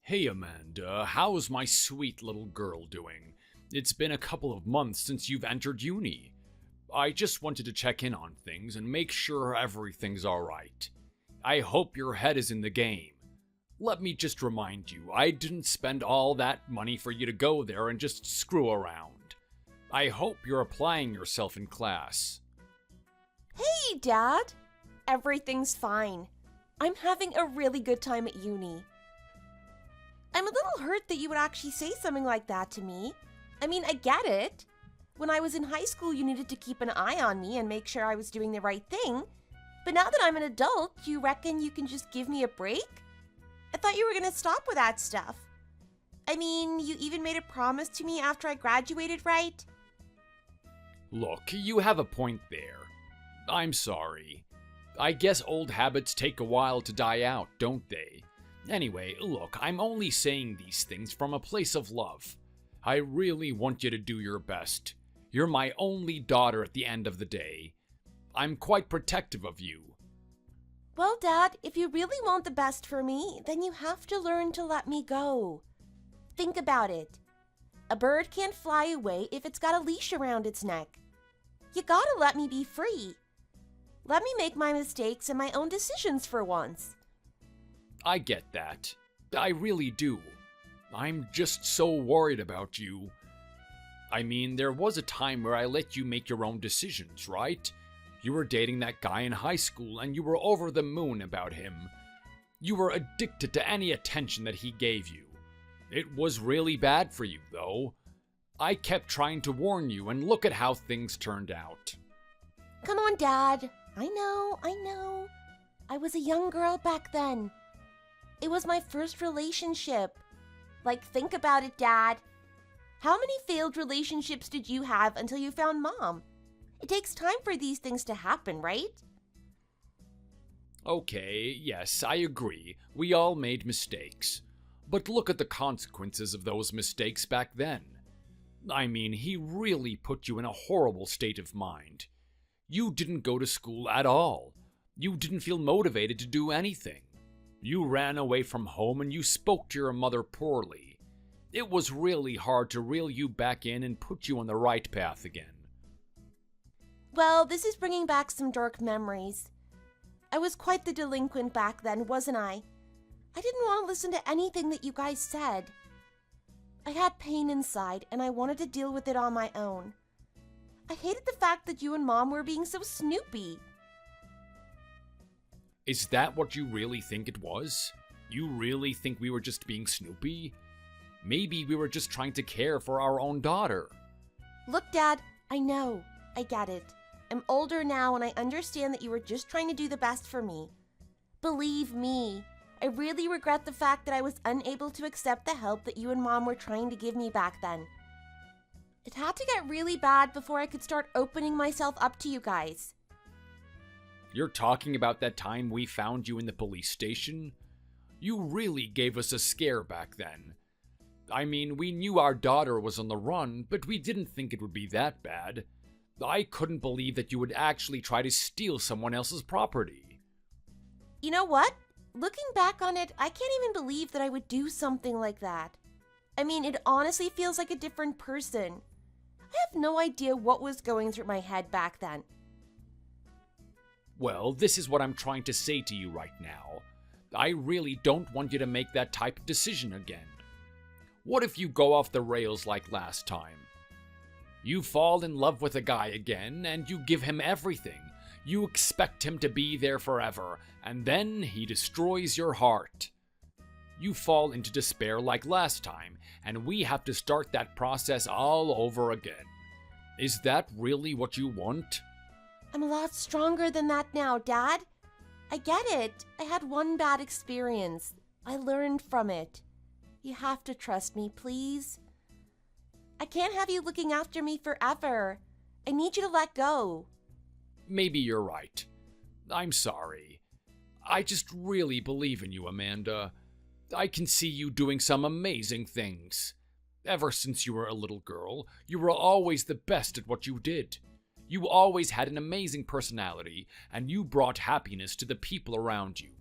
Hey Amanda, how's my sweet little girl doing? It's been a couple of months since you've entered uni. I just wanted to check in on things and make sure everything's alright. I hope your head is in the game. Let me just remind you, I didn't spend all that money for you to go there and just screw around. I hope you're applying yourself in class. Hey, Dad! Everything's fine. I'm having a really good time at uni. I'm a little hurt that you would actually say something like that to me. I mean, I get it. When I was in high school, you needed to keep an eye on me and make sure I was doing the right thing. But now that I'm an adult, you reckon you can just give me a break? I thought you were going to stop with that stuff. I mean, you even made a promise to me after I graduated, right? Look, you have a point there. I'm sorry. I guess old habits take a while to die out, don't they? Anyway, look, I'm only saying these things from a place of love. I really want you to do your best. You're my only daughter at the end of the day. I'm quite protective of you. Well, Dad, if you really want the best for me, then you have to learn to let me go. Think about it. A bird can't fly away if it's got a leash around its neck. You gotta let me be free. Let me make my mistakes and my own decisions for once. I get that. I really do. I'm just so worried about you. I mean, there was a time where I let you make your own decisions, right? You were dating that guy in high school and you were over the moon about him. You were addicted to any attention that he gave you. It was really bad for you, though. I kept trying to warn you, and look at how things turned out. Come on, Dad. I know. I was a young girl back then. It was my first relationship. Like, think about it, Dad. How many failed relationships did you have until you found Mom? It takes time for these things to happen, right? Okay, yes, I agree. We all made mistakes. But look at the consequences of those mistakes back then. I mean, he really put you in a horrible state of mind. You didn't go to school at all. You didn't feel motivated to do anything. You ran away from home and you spoke to your mother poorly. It was really hard to reel you back in and put you on the right path again. Well, this is bringing back some dark memories. I was quite the delinquent back then, wasn't I? I didn't want to listen to anything that you guys said. I had pain inside and I wanted to deal with it on my own. I hated the fact that you and Mom were being so snoopy. Is that what you really think it was? You really think we were just being snoopy? Maybe we were just trying to care for our own daughter. Look, Dad, I know. I get it. I'm older now and I understand that you were just trying to do the best for me. Believe me, I really regret the fact that I was unable to accept the help that you and Mom were trying to give me back then. It had to get really bad before I could start opening myself up to you guys. You're talking about that time we found you in the police station? You really gave us a scare back then. I mean, we knew our daughter was on the run, but we didn't think it would be that bad. I couldn't believe that you would actually try to steal someone else's property. You know what? Looking back on it, I can't even believe that I would do something like that. I mean, it honestly feels like a different person. I have no idea what was going through my head back then. Well, this is what I'm trying to say to you right now. I really don't want you to make that type of decision again. What if you go off the rails like last time? You fall in love with a guy again, and you give him everything. You expect him to be there forever, and then he destroys your heart. You fall into despair like last time, and we have to start that process all over again. Is that really what you want? I'm a lot stronger than that now, Dad. I get it. I had one bad experience. I learned from it. You have to trust me, please. I can't have you looking after me forever. I need you to let go. Maybe you're right. I'm sorry. I just really believe in you, Amanda. I can see you doing some amazing things. Ever since you were a little girl, you were always the best at what you did. You always had an amazing personality, and you brought happiness to the people around you.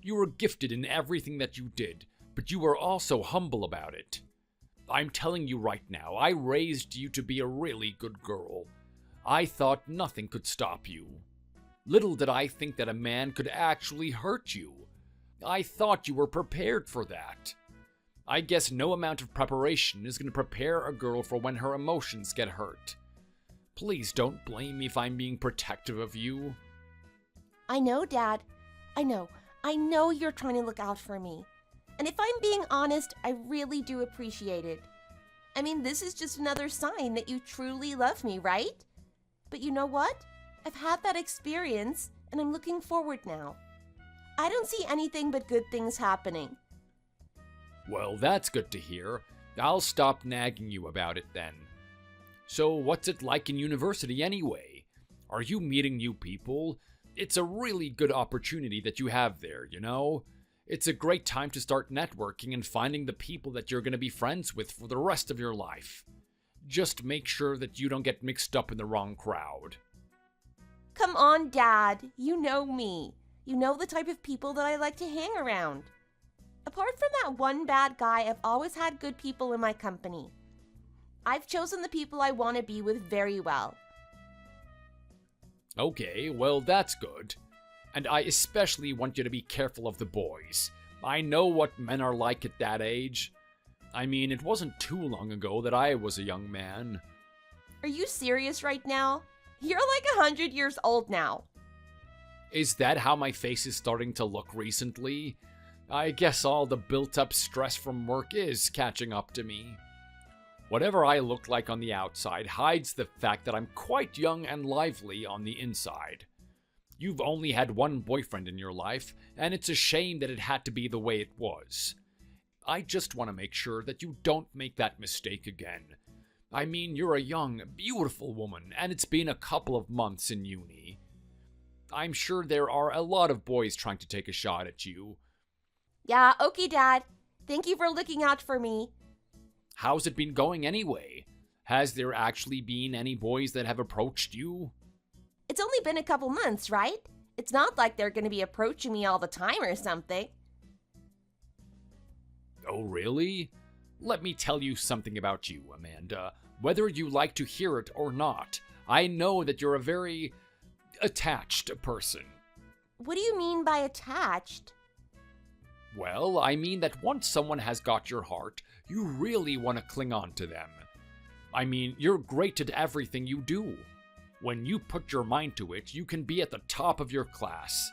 You were gifted in everything that you did, but you were also humble about it. I'm telling you right now, I raised you to be a really good girl. I thought nothing could stop you. Little did I think that a man could actually hurt you. I thought you were prepared for that. I guess no amount of preparation is going to prepare a girl for when her emotions get hurt. Please don't blame me if I'm being protective of you. I know, Dad. I know. I know you're trying to look out for me. And if I'm being honest, I really do appreciate it. I mean, this is just another sign that you truly love me, right? But you know what? I've had that experience, and I'm looking forward now. I don't see anything but good things happening. Well, that's good to hear. I'll stop nagging you about it then. So, what's it like in university anyway? Are you meeting new people? It's a really good opportunity that you have there, you know? It's a great time to start networking and finding the people that you're going to be friends with for the rest of your life. Just make sure that you don't get mixed up in the wrong crowd. Come on, Dad. You know me. You know the type of people that I like to hang around. Apart from that one bad guy, I've always had good people in my company. I've chosen the people I want to be with very well. Okay, well that's good. And I especially want you to be careful of the boys. I know what men are like at that age. I mean, it wasn't too long ago that I was a young man. Are you serious right now? You're like 100 years old now. Is that how my face is starting to look recently? I guess all the built-up stress from work is catching up to me. Whatever I look like on the outside hides the fact that I'm quite young and lively on the inside. You've only had one boyfriend in your life, and it's a shame that it had to be the way it was. I just want to make sure that you don't make that mistake again. I mean, you're a young, beautiful woman, and it's been a couple of months in uni. I'm sure there are a lot of boys trying to take a shot at you. Yeah, okay, Dad. Thank you for looking out for me. How's it been going anyway? Has there actually been any boys that have approached you? It's only been a couple months, right? It's not like they're going to be approaching me all the time or something. Oh, really? Let me tell you something about you, Amanda. Whether you like to hear it or not, I know that you're a very attached person. What do you mean by attached? Well, I mean that once someone has got your heart, you really want to cling on to them. I mean, you're great at everything you do. When you put your mind to it, you can be at the top of your class.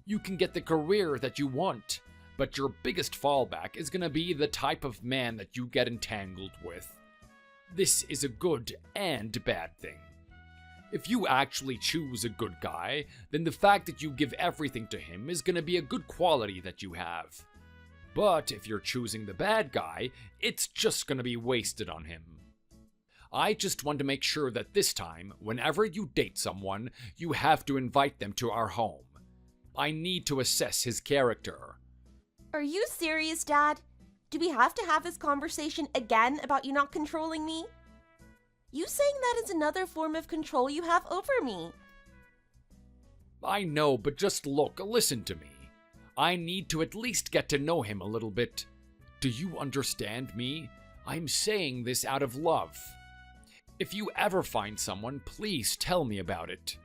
You can get the career that you want, but your biggest fallback is going to be the type of man that you get entangled with. This is a good and bad thing. If you actually choose a good guy, then the fact that you give everything to him is going to be a good quality that you have. But if you're choosing the bad guy, it's just going to be wasted on him. I just want to make sure that this time, whenever you date someone, you have to invite them to our home. I need to assess his character. Are you serious, Dad? Do we have to have this conversation again about you not controlling me? You saying that is another form of control you have over me. I know, but just listen to me. I need to at least get to know him a little bit. Do you understand me? I'm saying this out of love. If you ever find someone, please tell me about it.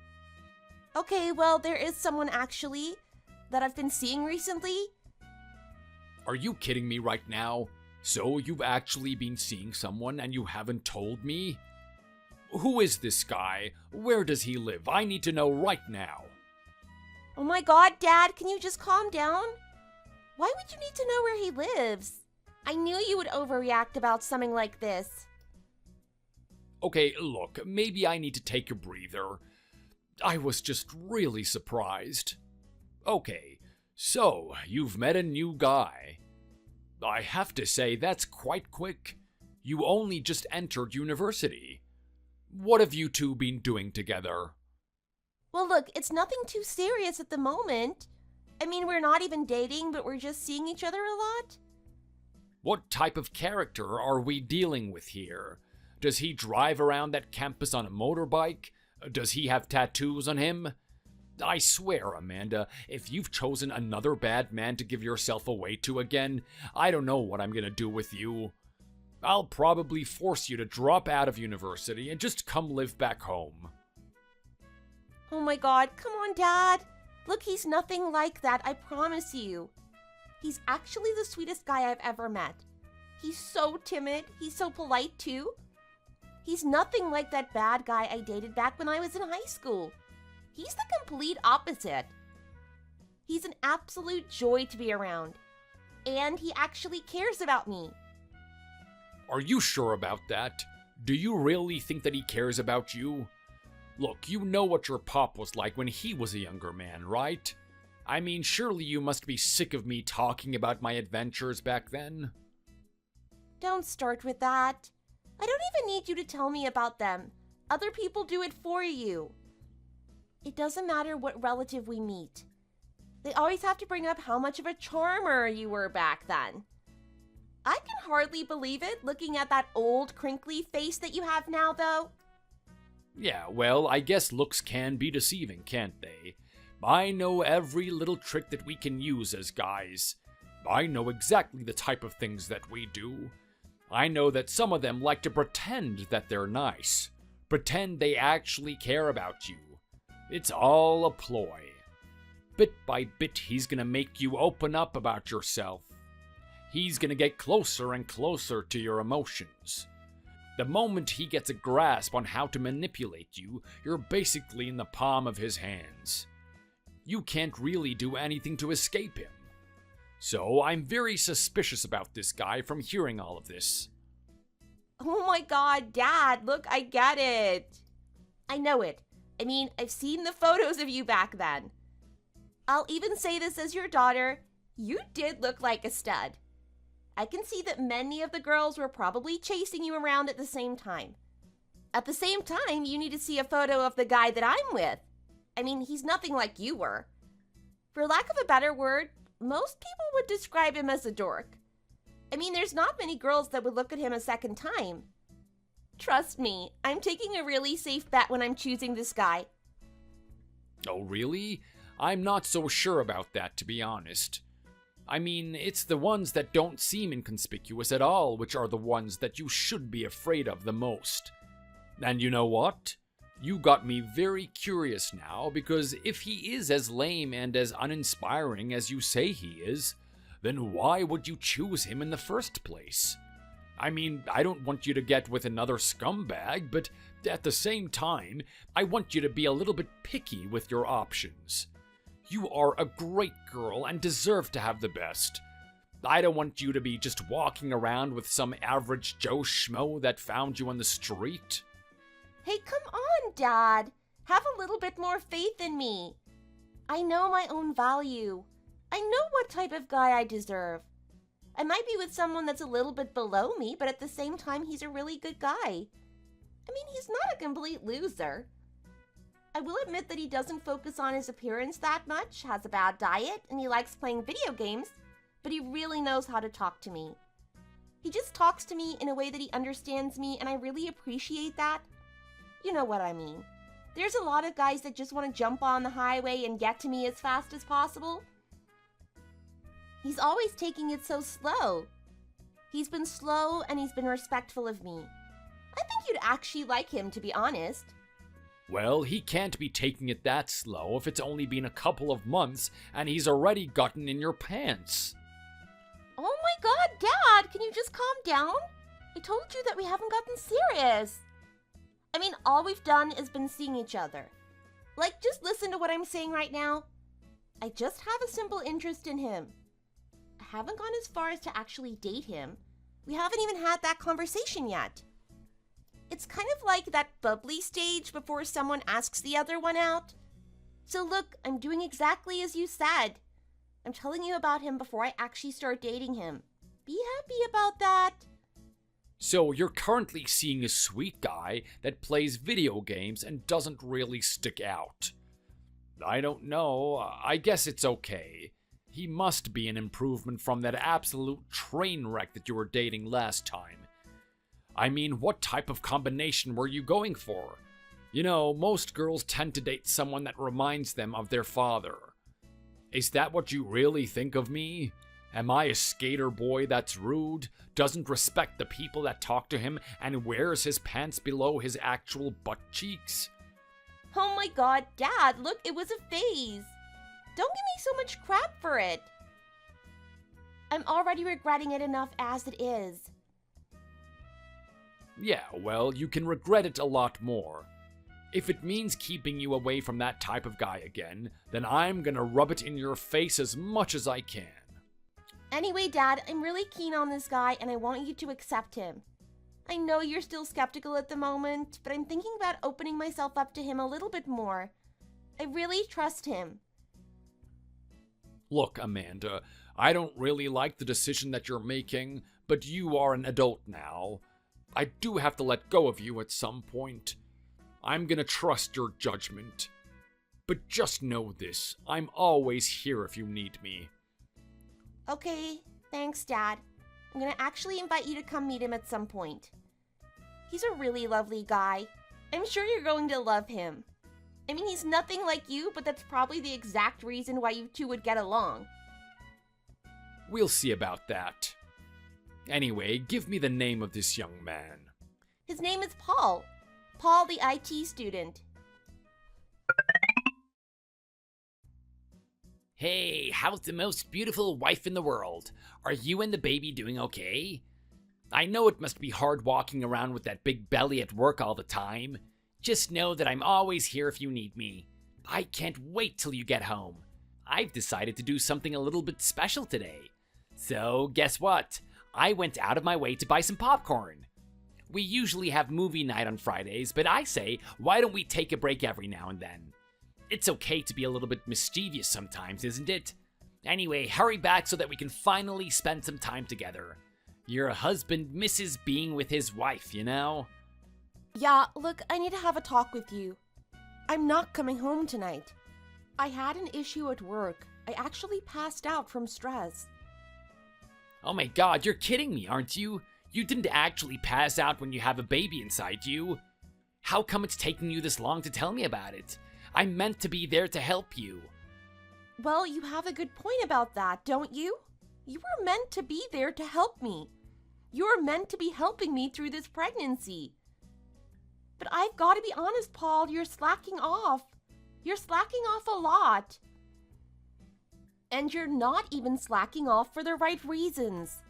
Okay, well, there is someone actually that I've been seeing recently. Are you kidding me right now? So you've actually been seeing someone and you haven't told me? Who is this guy? Where does he live? I need to know right now. Oh my God, Dad, can you just calm down? Why would you need to know where he lives? I knew you would overreact about something like this. Okay, look, maybe I need to take a breather. I was just really surprised. Okay, so you've met a new guy. I have to say, that's quite quick. You only just entered university. What have you two been doing together? Well, look, it's nothing too serious at the moment. I mean, we're not even dating, but we're just seeing each other a lot. What type of character are we dealing with here? Does he drive around that campus on a motorbike? Does he have tattoos on him? I swear, Amanda, if you've chosen another bad man to give yourself away to again, I don't know what I'm gonna do with you. I'll probably force you to drop out of university and just come live back home. Oh my god, come on, Dad. Look, he's nothing like that, I promise you. He's actually the sweetest guy I've ever met. He's so timid, he's so polite too. He's nothing like that bad guy I dated back when I was in high school. He's the complete opposite. He's an absolute joy to be around. And he actually cares about me. Are you sure about that? Do you really think that he cares about you? Look, you know what your pop was like when he was a younger man, right? I mean, surely you must be sick of me talking about my adventures back then. Don't start with that. I don't even need you to tell me about them. Other people do it for you. It doesn't matter what relative we meet. They always have to bring up how much of a charmer you were back then. I can hardly believe it looking at that old crinkly face that you have now, though. Yeah, well, I guess looks can be deceiving, can't they? I know every little trick that we can use as guys. I know exactly the type of things that we do. I know that some of them like to pretend that they're nice. Pretend they actually care about you. It's all a ploy. Bit by bit, he's gonna make you open up about yourself. He's gonna get closer and closer to your emotions. The moment he gets a grasp on how to manipulate you, you're basically in the palm of his hands. You can't really do anything to escape him. So I'm very suspicious about this guy from hearing all of this. Oh my god, Dad, look, I get it. I know it. I mean, I've seen the photos of you back then. I'll even say this as your daughter, you did look like a stud. I can see that many of the girls were probably chasing you around at the same time. At the same time, you need to see a photo of the guy that I'm with. I mean, he's nothing like you were. For lack of a better word, most people would describe him as a dork. I mean, there's not many girls that would look at him a second time. Trust me, I'm taking a really safe bet when I'm choosing this guy. Oh, really? I'm not so sure about that, to be honest. I mean, it's the ones that don't seem inconspicuous at all which are the ones that you should be afraid of the most. And you know what? You got me very curious now, because if he is as lame and as uninspiring as you say he is, then why would you choose him in the first place? I mean, I don't want you to get with another scumbag, but at the same time, I want you to be a little bit picky with your options. You are a great girl and deserve to have the best. I don't want you to be just walking around with some average Joe Schmo that found you on the street. Hey, come on, Dad. Have a little bit more faith in me. I know my own value. I know what type of guy I deserve. I might be with someone that's a little bit below me, but at the same time, he's a really good guy. I mean, he's not a complete loser. I will admit that he doesn't focus on his appearance that much, has a bad diet, and he likes playing video games, but he really knows how to talk to me. He just talks to me in a way that he understands me, and I really appreciate that. You know what I mean. There's a lot of guys that just want to jump on the highway and get to me as fast as possible. He's always taking it so slow. He's been slow and he's been respectful of me. I think you'd actually like him, to be honest. Well, he can't be taking it that slow if it's only been a couple of months and he's already gotten in your pants. Oh my god, Dad, can you just calm down? I told you that we haven't gotten serious. I mean, all we've done is been seeing each other. Like, just listen to what I'm saying right now. I just have a simple interest in him. I haven't gone as far as to actually date him. We haven't even had that conversation yet. It's kind of like that bubbly stage before someone asks the other one out. So look, I'm doing exactly as you said. I'm telling you about him before I actually start dating him. Be happy about that. So you're currently seeing a sweet guy that plays video games and doesn't really stick out. I don't know, I guess it's okay. He must be an improvement from that absolute train wreck that you were dating last time. I mean, what type of combination were you going for? You know, most girls tend to date someone that reminds them of their father. Is that what you really think of me? Am I a skater boy that's rude, doesn't respect the people that talk to him, and wears his pants below his actual butt cheeks? Oh my god, Dad, look, it was a phase. Don't give me so much crap for it. I'm already regretting it enough as it is. Yeah, well, you can regret it a lot more. If it means keeping you away from that type of guy again, then I'm gonna rub it in your face as much as I can. Anyway, Dad, I'm really keen on this guy and I want you to accept him. I know you're still skeptical at the moment, but I'm thinking about opening myself up to him a little bit more. I really trust him. Look, Amanda, I don't really like the decision that you're making, but you are an adult now. I do have to let go of you at some point. I'm gonna trust your judgment. But just know this, I'm always here if you need me. Okay, thanks, Dad. I'm gonna actually invite you to come meet him at some point. He's a really lovely guy. I'm sure you're going to love him. I mean, he's nothing like you, but that's probably the exact reason why you two would get along. We'll see about that. Anyway, give me the name of this young man. His name is Paul. Paul, the IT student. Hey, how's the most beautiful wife in the world? Are you and the baby doing okay? I know it must be hard walking around with that big belly at work all the time. Just know that I'm always here if you need me. I can't wait till you get home. I've decided to do something a little bit special today. So, guess what? I went out of my way to buy some popcorn. We usually have movie night on Fridays, but I say, why don't we take a break every now and then? It's okay to be a little bit mischievous sometimes, isn't it? Anyway, hurry back so that we can finally spend some time together. Your husband misses being with his wife, you know? Yeah, look, I need to have a talk with you. I'm not coming home tonight. I had an issue at work. I actually passed out from stress. Oh my god, you're kidding me, aren't you? You didn't actually pass out when you have a baby inside you. How come it's taking you this long to tell me about it? I'm meant to be there to help you. Well, you have a good point about that, don't you? You were meant to be there to help me. You were meant to be helping me through this pregnancy. But I've got to be honest, Paul, you're slacking off. You're slacking off a lot. And you're not even slacking off for the right reasons.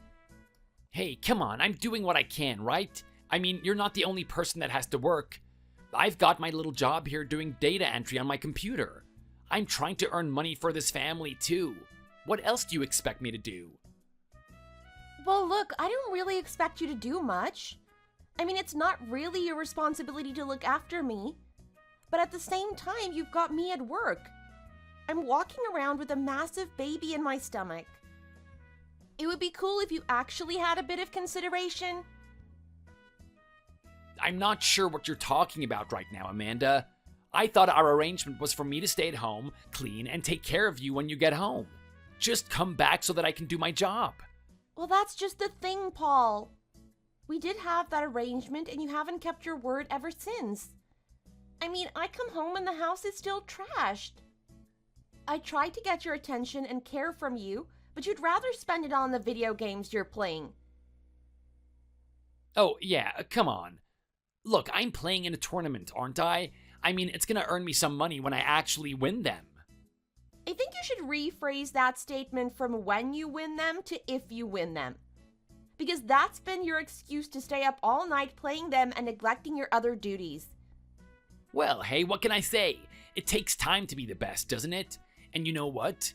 Hey, come on, I'm doing what I can, right? I mean, you're not the only person that has to work. I've got my little job here doing data entry on my computer. I'm trying to earn money for this family too. What else do you expect me to do? Well, look, I don't really expect you to do much. I mean, it's not really your responsibility to look after me. But at the same time, you've got me at work. I'm walking around with a massive baby in my stomach. It would be cool if you actually had a bit of consideration. I'm not sure what you're talking about right now, Amanda. I thought our arrangement was for me to stay at home, clean, and take care of you when you get home. Just come back so that I can do my job. Well, that's just the thing, Paul. We did have that arrangement, and you haven't kept your word ever since. I mean, I come home and the house is still trashed. I tried to get your attention and care from you, but you'd rather spend it on the video games you're playing. Oh, yeah, come on. Look, I'm playing in a tournament, aren't I? I mean, it's gonna earn me some money when I actually win them. I think you should rephrase that statement from when you win them to if you win them. Because that's been your excuse to stay up all night playing them and neglecting your other duties. Well, hey, what can I say? It takes time to be the best, doesn't it? And you know what?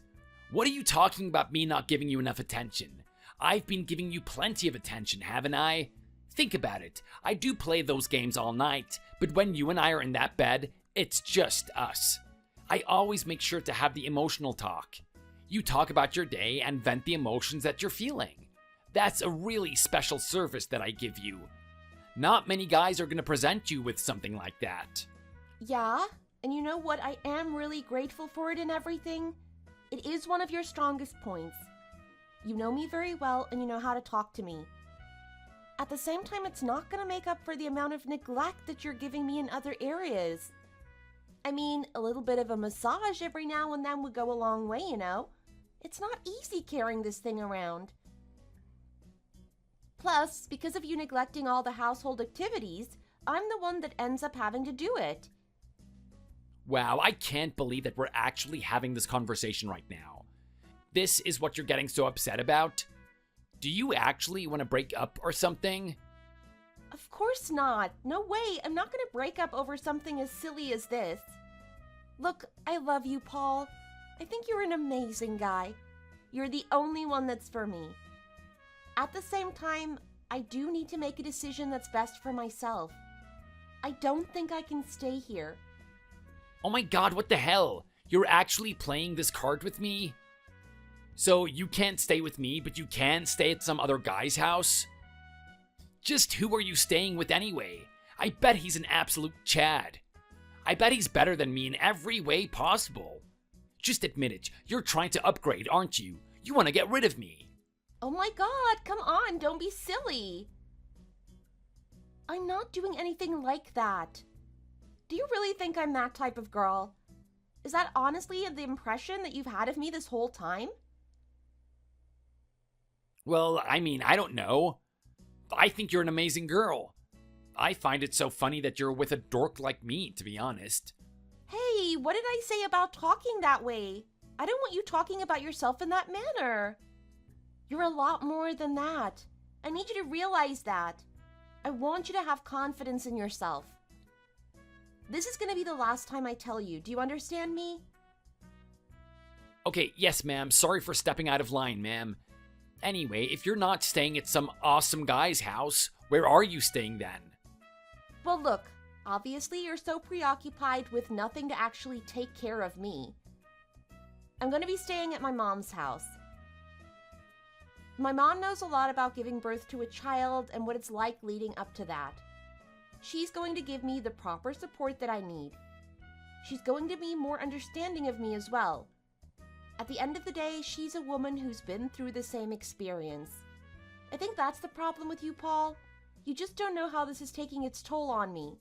What are you talking about me not giving you enough attention? I've been giving you plenty of attention, haven't I? Think about it. I do play those games all night, but when you and I are in that bed, it's just us. I always make sure to have the emotional talk. You talk about your day and vent the emotions that you're feeling. That's a really special service that I give you. Not many guys are going to present you with something like that. Yeah, and you know what? I am really grateful for it and everything. It is one of your strongest points. You know me very well and you know how to talk to me. At the same time, it's not going to make up for the amount of neglect that you're giving me in other areas. I mean, a little bit of a massage every now and then would go a long way, you know? It's not easy carrying this thing around. Plus, because of you neglecting all the household activities, I'm the one that ends up having to do it. Wow, I can't believe that we're actually having this conversation right now. This is what you're getting so upset about? Do you actually want to break up or something? Of course not. No way. I'm not going to break up over something as silly as this. Look, I love you, Paul. I think you're an amazing guy. You're the only one that's for me. At the same time, I do need to make a decision that's best for myself. I don't think I can stay here. Oh my god, what the hell? You're actually playing this card with me? So you can't stay with me, but you can stay at some other guy's house? Just who are you staying with anyway? I bet he's an absolute Chad. I bet he's better than me in every way possible. Just admit it, you're trying to upgrade, aren't you? You want to get rid of me. Oh my god, come on, don't be silly. I'm not doing anything like that. Do you really think I'm that type of girl? Is that honestly the impression that you've had of me this whole time? Well, I mean, I don't know. I think you're an amazing girl. I find it so funny that you're with a dork like me, to be honest. Hey, what did I say about talking that way? I don't want you talking about yourself in that manner. You're a lot more than that. I need you to realize that. I want you to have confidence in yourself. This is going to be the last time I tell you. Do you understand me? Okay, yes, ma'am. Sorry for stepping out of line, ma'am. Anyway, if you're not staying at some awesome guy's house, where are you staying then? Well, look, obviously you're so preoccupied with nothing to actually take care of me. I'm going to be staying at my mom's house. My mom knows a lot about giving birth to a child and what it's like leading up to that. She's going to give me the proper support that I need. She's going to be more understanding of me as well. At the end of the day, she's a woman who's been through the same experience. I think that's the problem with you, Paul. You just don't know how this is taking its toll on me.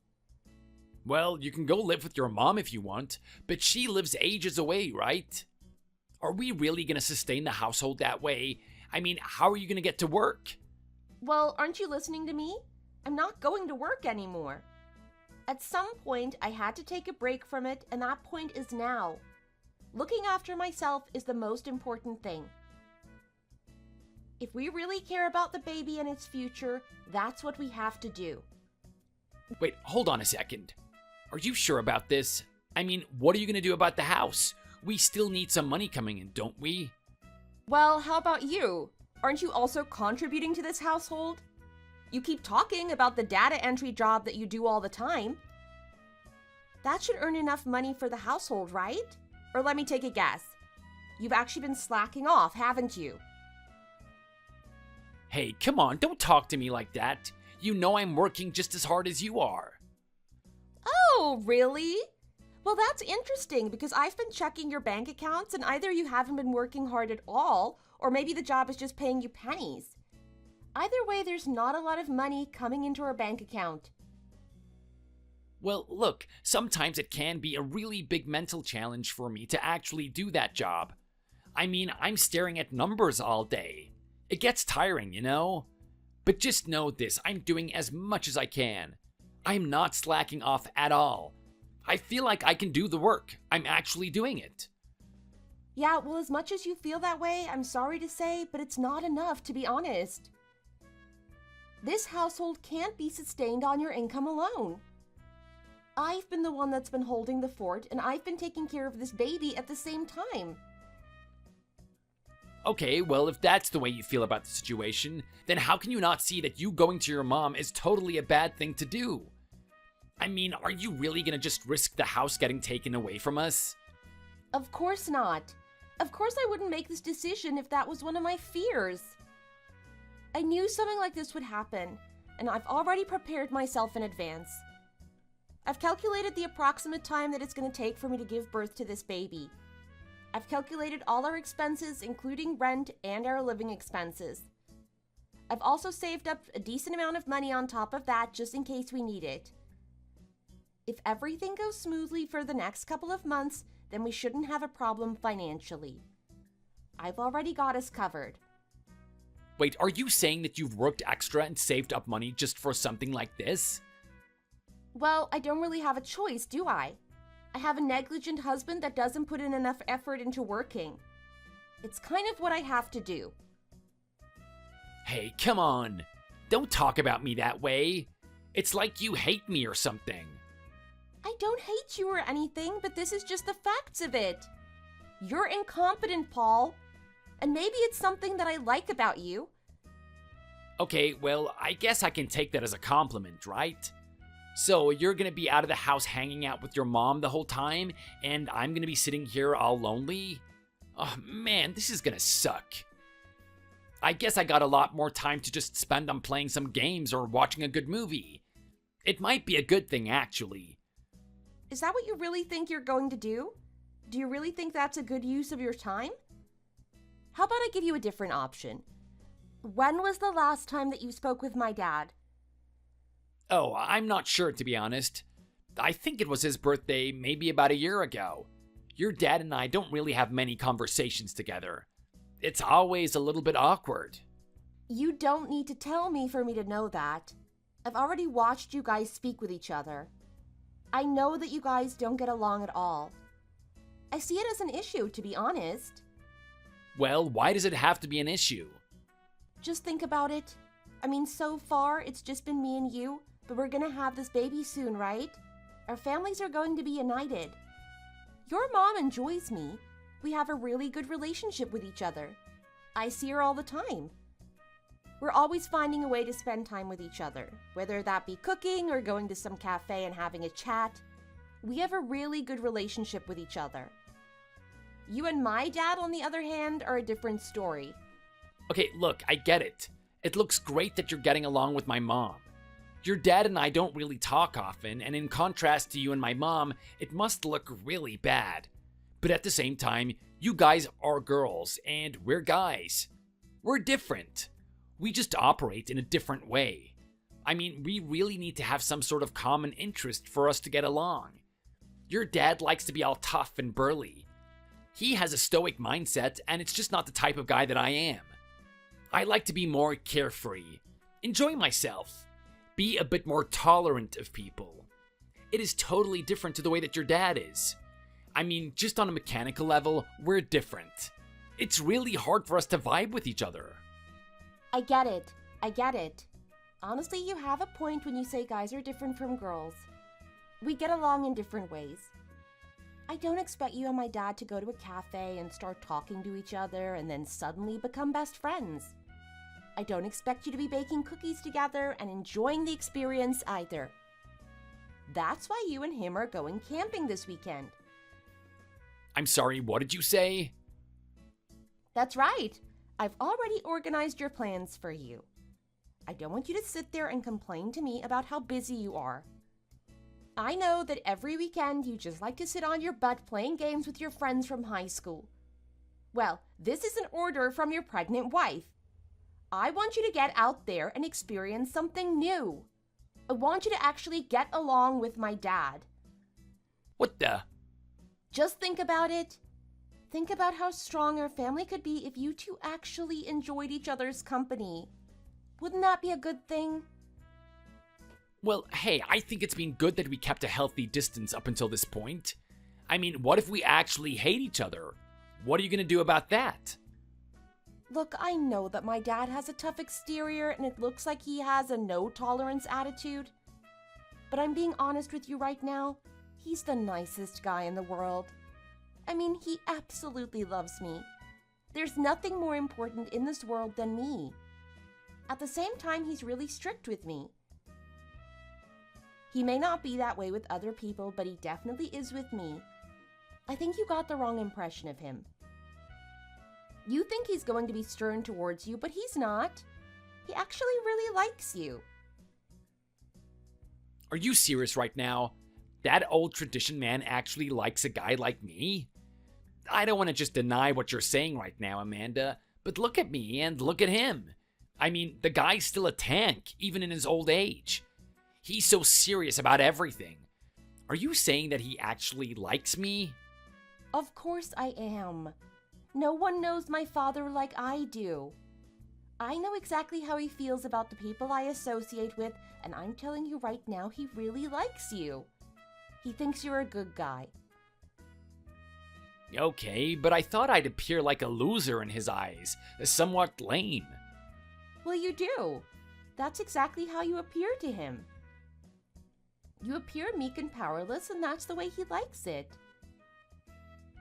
Well, you can go live with your mom if you want, but she lives ages away, right? Are we really going to sustain the household that way? I mean, how are you going to get to work? Well, aren't you listening to me? I'm not going to work anymore. At some point, I had to take a break from it, and that point is now. Looking after myself is the most important thing. If we really care about the baby and its future, that's what we have to do. Wait, hold on a second. Are you sure about this? I mean, what are you going to do about the house? We still need some money coming in, don't we? Well, how about you? Aren't you also contributing to this household? You keep talking about the data entry job that you do all the time. That should earn enough money for the household, right? Or let me take a guess. You've actually been slacking off, haven't you? Hey, come on, don't talk to me like that. You know I'm working just as hard as you are. Oh, really? Well, that's interesting because I've been checking your bank accounts and either you haven't been working hard at all, or maybe the job is just paying you pennies. Either way, there's not a lot of money coming into our bank account. Well, look, sometimes it can be a really big mental challenge for me to actually do that job. I mean, I'm staring at numbers all day. It gets tiring, you know? But just know this, I'm doing as much as I can. I'm not slacking off at all. I feel like I can do the work. I'm actually doing it. Yeah, well, as much as you feel that way, I'm sorry to say, but it's not enough, to be honest. This household can't be sustained on your income alone. I've been the one that's been holding the fort, and I've been taking care of this baby at the same time. Okay, well, if that's the way you feel about the situation, then how can you not see that you going to your mom is totally a bad thing to do? I mean, are you really gonna just risk the house getting taken away from us? Of course not. Of course I wouldn't make this decision if that was one of my fears. I knew something like this would happen, and I've already prepared myself in advance. I've calculated the approximate time that it's going to take for me to give birth to this baby. I've calculated all our expenses, including rent and our living expenses. I've also saved up a decent amount of money on top of that just in case we need it. If everything goes smoothly for the next couple of months, then we shouldn't have a problem financially. I've already got us covered. Wait, are you saying that you've worked extra and saved up money just for something like this? Well, I don't really have a choice, do I? I have a negligent husband that doesn't put in enough effort into working. It's kind of what I have to do. Hey, come on. Don't talk about me that way. It's like you hate me or something. I don't hate you or anything, but this is just the facts of it. You're incompetent, Paul. And maybe it's something that I like about you. Okay, well, I guess I can take that as a compliment, right? So, you're gonna be out of the house hanging out with your mom the whole time, and I'm gonna be sitting here all lonely? Oh man, this is gonna suck. I guess I got a lot more time to just spend on playing some games or watching a good movie. It might be a good thing, actually. Is that what you really think you're going to do? Do you really think that's a good use of your time? How about I give you a different option? When was the last time that you spoke with my dad? Oh, I'm not sure, to be honest. I think it was his birthday maybe about a year ago. Your dad and I don't really have many conversations together. It's always a little bit awkward. You don't need to tell me for me to know that. I've already watched you guys speak with each other. I know that you guys don't get along at all. I see it as an issue, to be honest. Well, why does it have to be an issue? Just think about it. I mean, so far, it's just been me and you, but we're gonna have this baby soon, right? Our families are going to be united. Your mom enjoys me. We have a really good relationship with each other. I see her all the time. We're always finding a way to spend time with each other, whether that be cooking or going to some cafe and having a chat. We have a really good relationship with each other. You and my dad, on the other hand, are a different story. Okay, look, I get it. It looks great that you're getting along with my mom. Your dad and I don't really talk often, and in contrast to you and my mom, it must look really bad. But at the same time, you guys are girls, and we're guys. We're different. We just operate in a different way. I mean, we really need to have some sort of common interest for us to get along. Your dad likes to be all tough and burly. He has a stoic mindset, and it's just not the type of guy that I am. I like to be more carefree, enjoy myself, be a bit more tolerant of people. It is totally different to the way that your dad is. I mean, just on a mechanical level, we're different. It's really hard for us to vibe with each other. I get it. I get it. Honestly, you have a point when you say guys are different from girls. We get along in different ways. I don't expect you and my dad to go to a cafe and start talking to each other and then suddenly become best friends. I don't expect you to be baking cookies together and enjoying the experience either. That's why you and him are going camping this weekend. I'm sorry, what did you say? That's right. I've already organized your plans for you. I don't want you to sit there and complain to me about how busy you are. I know that every weekend you just like to sit on your butt playing games with your friends from high school. Well, this is an order from your pregnant wife. I want you to get out there and experience something new. I want you to actually get along with my dad. What the? Just think about it. Think about how strong our family could be if you two actually enjoyed each other's company. Wouldn't that be a good thing? Well, hey, I think it's been good that we kept a healthy distance up until this point. I mean, what if we actually hate each other? What are you gonna do about that? Look, I know that my dad has a tough exterior and it looks like he has a no-tolerance attitude. But I'm being honest with you right now. He's the nicest guy in the world. I mean, he absolutely loves me. There's nothing more important in this world than me. At the same time, he's really strict with me. He may not be that way with other people, but he definitely is with me. I think you got the wrong impression of him. You think he's going to be stern towards you, but he's not. He actually really likes you. Are you serious right now? That old tradition man actually likes a guy like me? I don't want to just deny what you're saying right now, Amanda, but look at me and look at him. I mean, the guy's still a tank, even in his old age. He's so serious about everything. Are you saying that he actually likes me? Of course I am. No one knows my father like I do. I know exactly how he feels about the people I associate with, and I'm telling you right now, he really likes you. He thinks you're a good guy. Okay, but I thought I'd appear like a loser in his eyes, somewhat lame. Well, you do. That's exactly how you appear to him. You appear meek and powerless, and that's the way he likes it.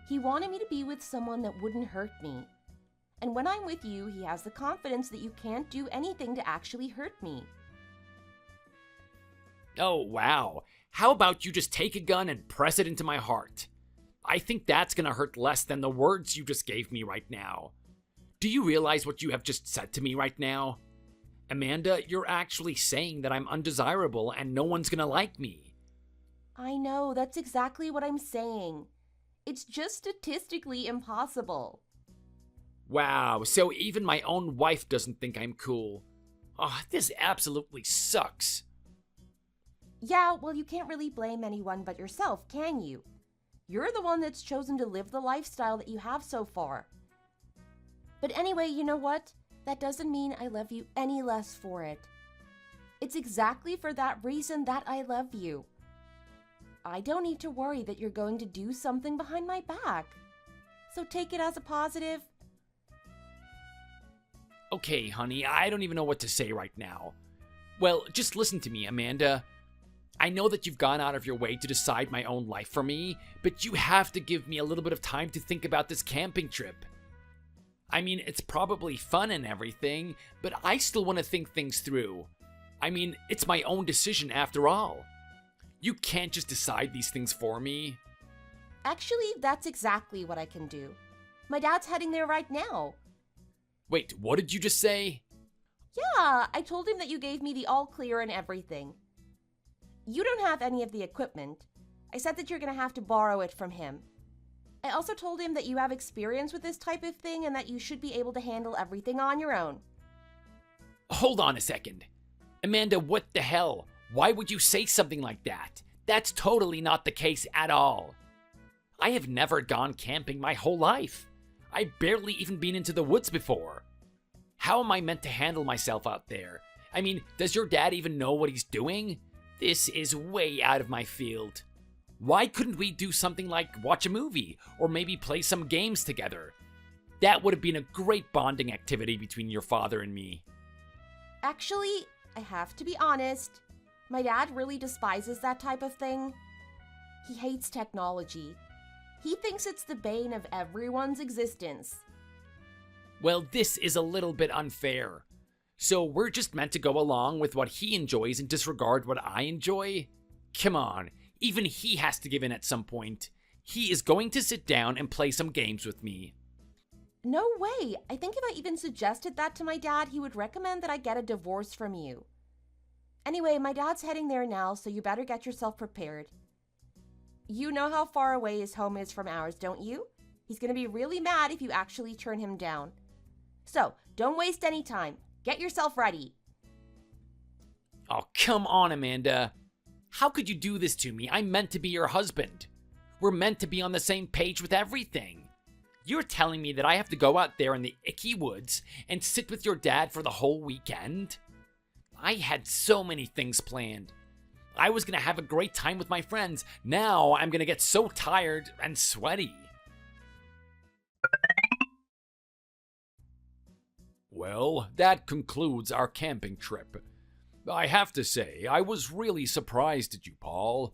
He wanted me to be with someone that wouldn't hurt me. And when I'm with you, he has the confidence that you can't do anything to actually hurt me. Oh, wow. How about you just take a gun and press it into my heart? I think that's gonna hurt less than the words you just gave me right now. Do you realize what you have just said to me right now? Amanda, you're actually saying that I'm undesirable and no one's gonna like me. I know, that's exactly what I'm saying. It's just statistically impossible. Wow, so even my own wife doesn't think I'm cool. Oh, this absolutely sucks. Yeah, well, you can't really blame anyone but yourself, can you? You're the one that's chosen to live the lifestyle that you have so far. But anyway, you know what? That doesn't mean I love you any less for it. It's exactly for that reason that I love you. I don't need to worry that you're going to do something behind my back. So take it as a positive. Okay, honey, I don't even know what to say right now. Well, just listen to me, Amanda. I know that you've gone out of your way to decide my own life for me, but you have to give me a little bit of time to think about this camping trip. I mean, it's probably fun and everything, but I still want to think things through. I mean, it's my own decision after all. You can't just decide these things for me. Actually, that's exactly what I can do. My dad's heading there right now. Wait, what did you just say? Yeah, I told him that you gave me the all clear and everything. You don't have any of the equipment. I said that you're going to have to borrow it from him. I also told him that you have experience with this type of thing and that you should be able to handle everything on your own. Hold on a second. Amanda, what the hell? Why would you say something like that? That's totally not the case at all. I have never gone camping my whole life. I've barely even been into the woods before. How am I meant to handle myself out there? I mean, does your dad even know what he's doing? This is way out of my field. Why couldn't we do something like watch a movie or maybe play some games together? That would have been a great bonding activity between your father and me. Actually, I have to be honest. My dad really despises that type of thing. He hates technology. He thinks it's the bane of everyone's existence. Well, this is a little bit unfair. So we're just meant to go along with what he enjoys and disregard what I enjoy? Come on, even he has to give in at some point. He is going to sit down and play some games with me. No way! I think if I even suggested that to my dad, he would recommend that I get a divorce from you. Anyway, my dad's heading there now, so you better get yourself prepared. You know how far away his home is from ours, don't you? He's going to be really mad if you actually turn him down. So, don't waste any time. Get yourself ready. Oh, come on, Amanda. How could you do this to me? I'm meant to be your husband. We're meant to be on the same page with everything. You're telling me that I have to go out there in the icky woods and sit with your dad for the whole weekend? I had so many things planned. I was going to have a great time with my friends. Now I'm going to get so tired and sweaty. Well, that concludes our camping trip. I have to say, I was really surprised at you, Paul.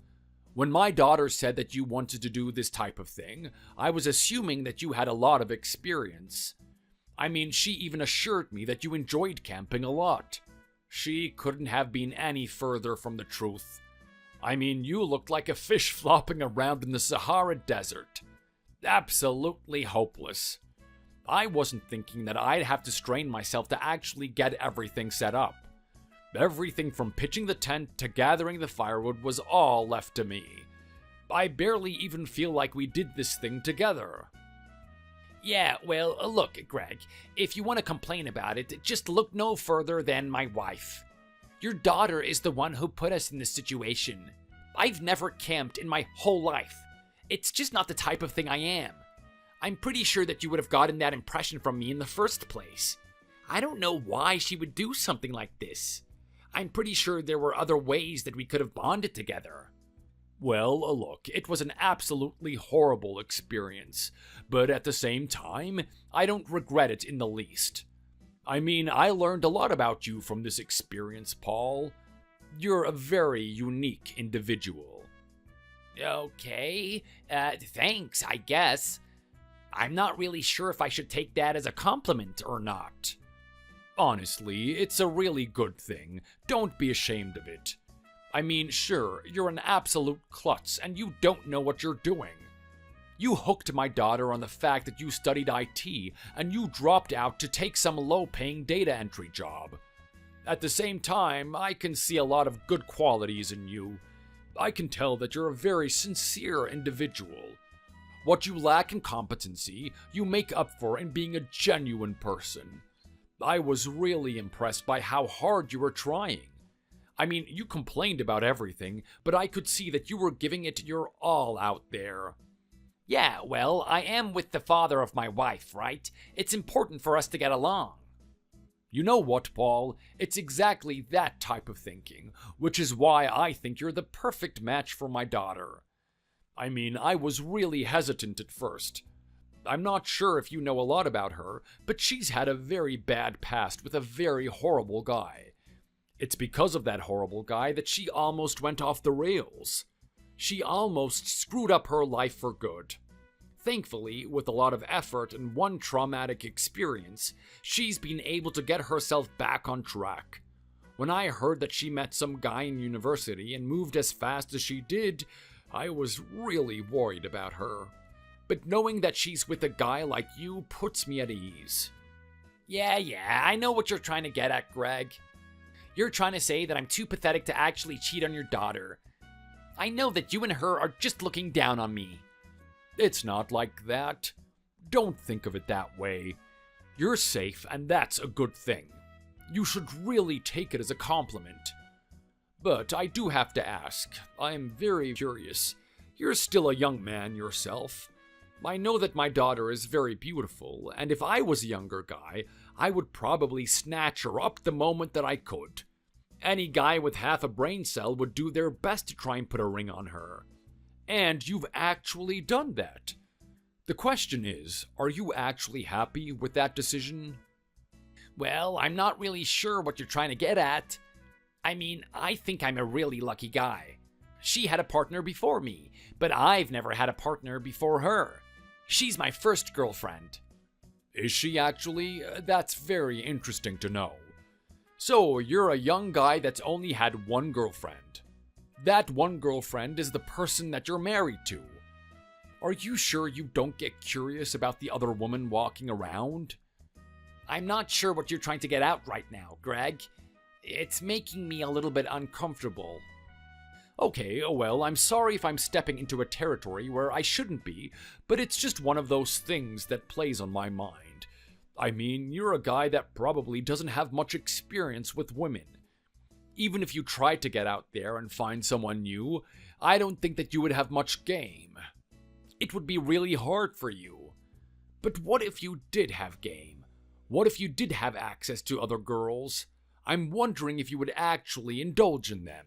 When my daughter said that you wanted to do this type of thing, I was assuming that you had a lot of experience. I mean, she even assured me that you enjoyed camping a lot. She couldn't have been any further from the truth. I mean, you looked like a fish flopping around in the Sahara Desert. Absolutely hopeless. I wasn't thinking that I'd have to strain myself to actually get everything set up. Everything from pitching the tent to gathering the firewood was all left to me. I barely even feel like we did this thing together. Yeah, well, look, Greg, if you want to complain about it, just look no further than my wife. Your daughter is the one who put us in this situation. I've never camped in my whole life. It's just not the type of thing I am. I'm pretty sure that you would have gotten that impression from me in the first place. I don't know why she would do something like this. I'm pretty sure there were other ways that we could have bonded together. Well, look, it was an absolutely horrible experience, but at the same time, I don't regret it in the least. I mean, I learned a lot about you from this experience, Paul. You're a very unique individual. Okay, thanks, I guess. I'm not really sure if I should take that as a compliment or not. Honestly, it's a really good thing. Don't be ashamed of it. I mean, sure, you're an absolute klutz and you don't know what you're doing. You hooked my daughter on the fact that you studied IT and you dropped out to take some low-paying data entry job. At the same time, I can see a lot of good qualities in you. I can tell that you're a very sincere individual. What you lack in competency, you make up for in being a genuine person. I was really impressed by how hard you were trying. I mean, you complained about everything, but I could see that you were giving it your all out there. Yeah, well, I am with the father of my wife, right? It's important for us to get along. You know what, Paul? It's exactly that type of thinking, which is why I think you're the perfect match for my daughter. I mean, I was really hesitant at first. I'm not sure if you know a lot about her, but she's had a very bad past with a very horrible guy. It's because of that horrible guy that she almost went off the rails. She almost screwed up her life for good. Thankfully, with a lot of effort and one traumatic experience, she's been able to get herself back on track. When I heard that she met some guy in university and moved as fast as she did, I was really worried about her. But knowing that she's with a guy like you puts me at ease. Yeah, I know what you're trying to get at, Greg. You're trying to say that I'm too pathetic to actually cheat on your daughter. I know that you and her are just looking down on me. It's not like that. Don't think of it that way. You're safe, and that's a good thing. You should really take it as a compliment. But I do have to ask, I'm very curious. You're still a young man yourself. I know that my daughter is very beautiful, and if I was a younger guy, I would probably snatch her up the moment that I could. Any guy with half a brain cell would do their best to try and put a ring on her. And you've actually done that. The question is, are you actually happy with that decision? Well, I'm not really sure what you're trying to get at. I mean, I think I'm a really lucky guy. She had a partner before me, but I've never had a partner before her. She's my first girlfriend. Is she actually? That's very interesting to know. So, you're a young guy that's only had one girlfriend. That one girlfriend is the person that you're married to. Are you sure you don't get curious about the other woman walking around? I'm not sure what you're trying to get out right now, Greg. It's making me a little bit uncomfortable. Okay, well, I'm sorry if I'm stepping into a territory where I shouldn't be, but it's just one of those things that plays on my mind. I mean, you're a guy that probably doesn't have much experience with women. Even if you tried to get out there and find someone new, I don't think that you would have much game. It would be really hard for you. But what if you did have game? What if you did have access to other girls? I'm wondering if you would actually indulge in them.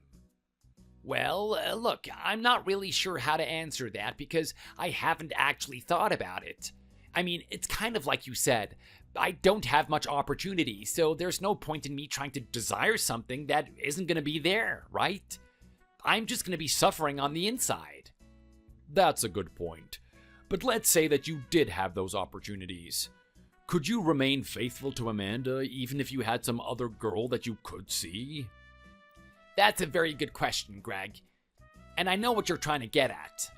Well, look, I'm not really sure how to answer that because I haven't actually thought about it. I mean, it's kind of like you said. I don't have much opportunity, so there's no point in me trying to desire something that isn't going to be there, right? I'm just going to be suffering on the inside. That's a good point. But let's say that you did have those opportunities. Could you remain faithful to Amanda even if you had some other girl that you could see? That's a very good question, Greg. And I know what you're trying to get at.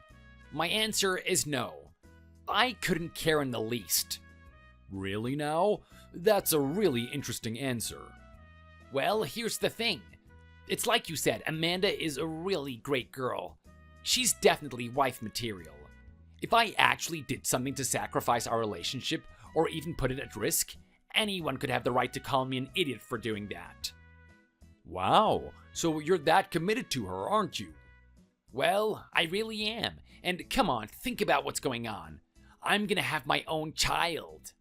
My answer is no. I couldn't care in the least. Really now? That's a really interesting answer. Well, here's the thing. It's like you said, Amanda is a really great girl. She's definitely wife material. If I actually did something to sacrifice our relationship or even put it at risk, anyone could have the right to call me an idiot for doing that. Wow, so you're that committed to her, aren't you? Well, I really am. And come on, think about what's going on. I'm gonna have my own child.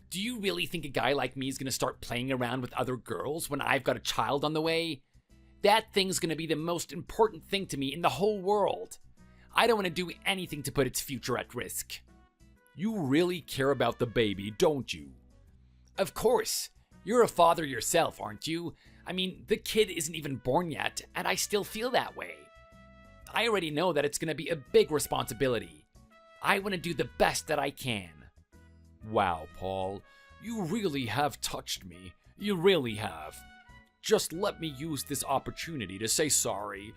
Do you really think a guy like me is gonna start playing around with other girls when I've got a child on the way? That thing's gonna be the most important thing to me in the whole world. I don't want to do anything to put its future at risk. You really care about the baby, don't you? Of course. You're a father yourself, aren't you? I mean, the kid isn't even born yet, and I still feel that way. I already know that it's going to be a big responsibility. I want to do the best that I can. Wow, Paul, you really have touched me. You really have. Just let me use this opportunity to say sorry.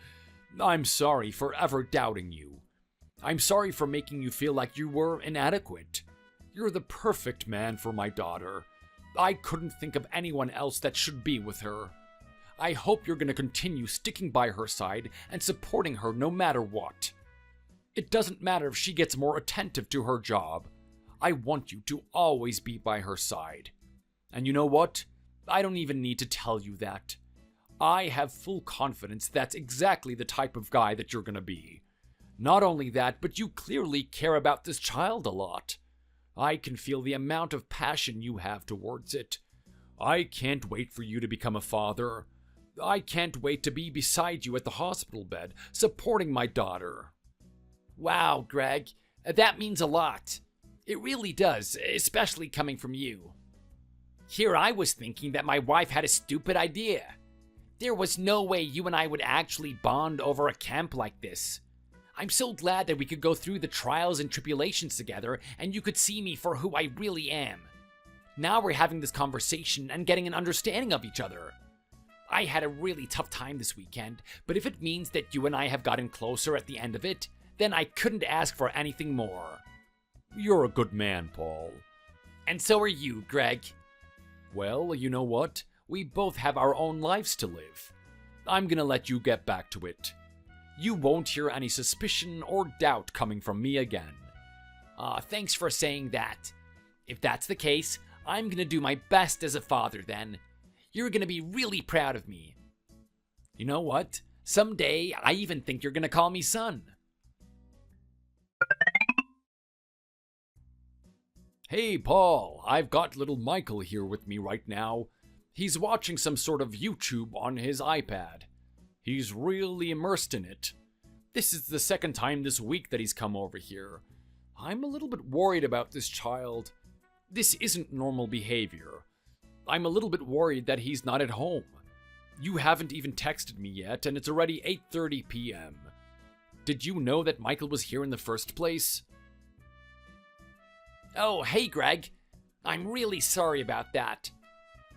I'm sorry for ever doubting you. I'm sorry for making you feel like you were inadequate. You're the perfect man for my daughter. I couldn't think of anyone else that should be with her. I hope you're going to continue sticking by her side and supporting her no matter what. It doesn't matter if she gets more attentive to her job. I want you to always be by her side. And you know what? I don't even need to tell you that. I have full confidence that's exactly the type of guy that you're going to be. Not only that, but you clearly care about this child a lot. I can feel the amount of passion you have towards it. I can't wait for you to become a father. I can't wait to be beside you at the hospital bed, supporting my daughter. Wow, Greg, that means a lot. It really does, especially coming from you. Here I was thinking that my wife had a stupid idea. There was no way you and I would actually bond over a camp like this. I'm so glad that we could go through the trials and tribulations together and you could see me for who I really am. Now we're having this conversation and getting an understanding of each other. I had a really tough time this weekend, but if it means that you and I have gotten closer at the end of it, then I couldn't ask for anything more. You're a good man, Paul. And so are you, Greg. Well, you know what? We both have our own lives to live. I'm gonna let you get back to it. You won't hear any suspicion or doubt coming from me again. Thanks for saying that. If that's the case, I'm gonna do my best as a father then. You're gonna be really proud of me. You know what? Someday, I even think you're gonna call me son. Hey, Paul, I've got little Michael here with me right now. He's watching some sort of YouTube on his iPad. He's really immersed in it. This is the second time this week that he's come over here. I'm a little bit worried about this child. This isn't normal behavior. I'm a little bit worried that he's not at home. You haven't even texted me yet, and it's already 8:30 p.m. Did you know that Michael was here in the first place? Oh, hey, Greg. I'm really sorry about that.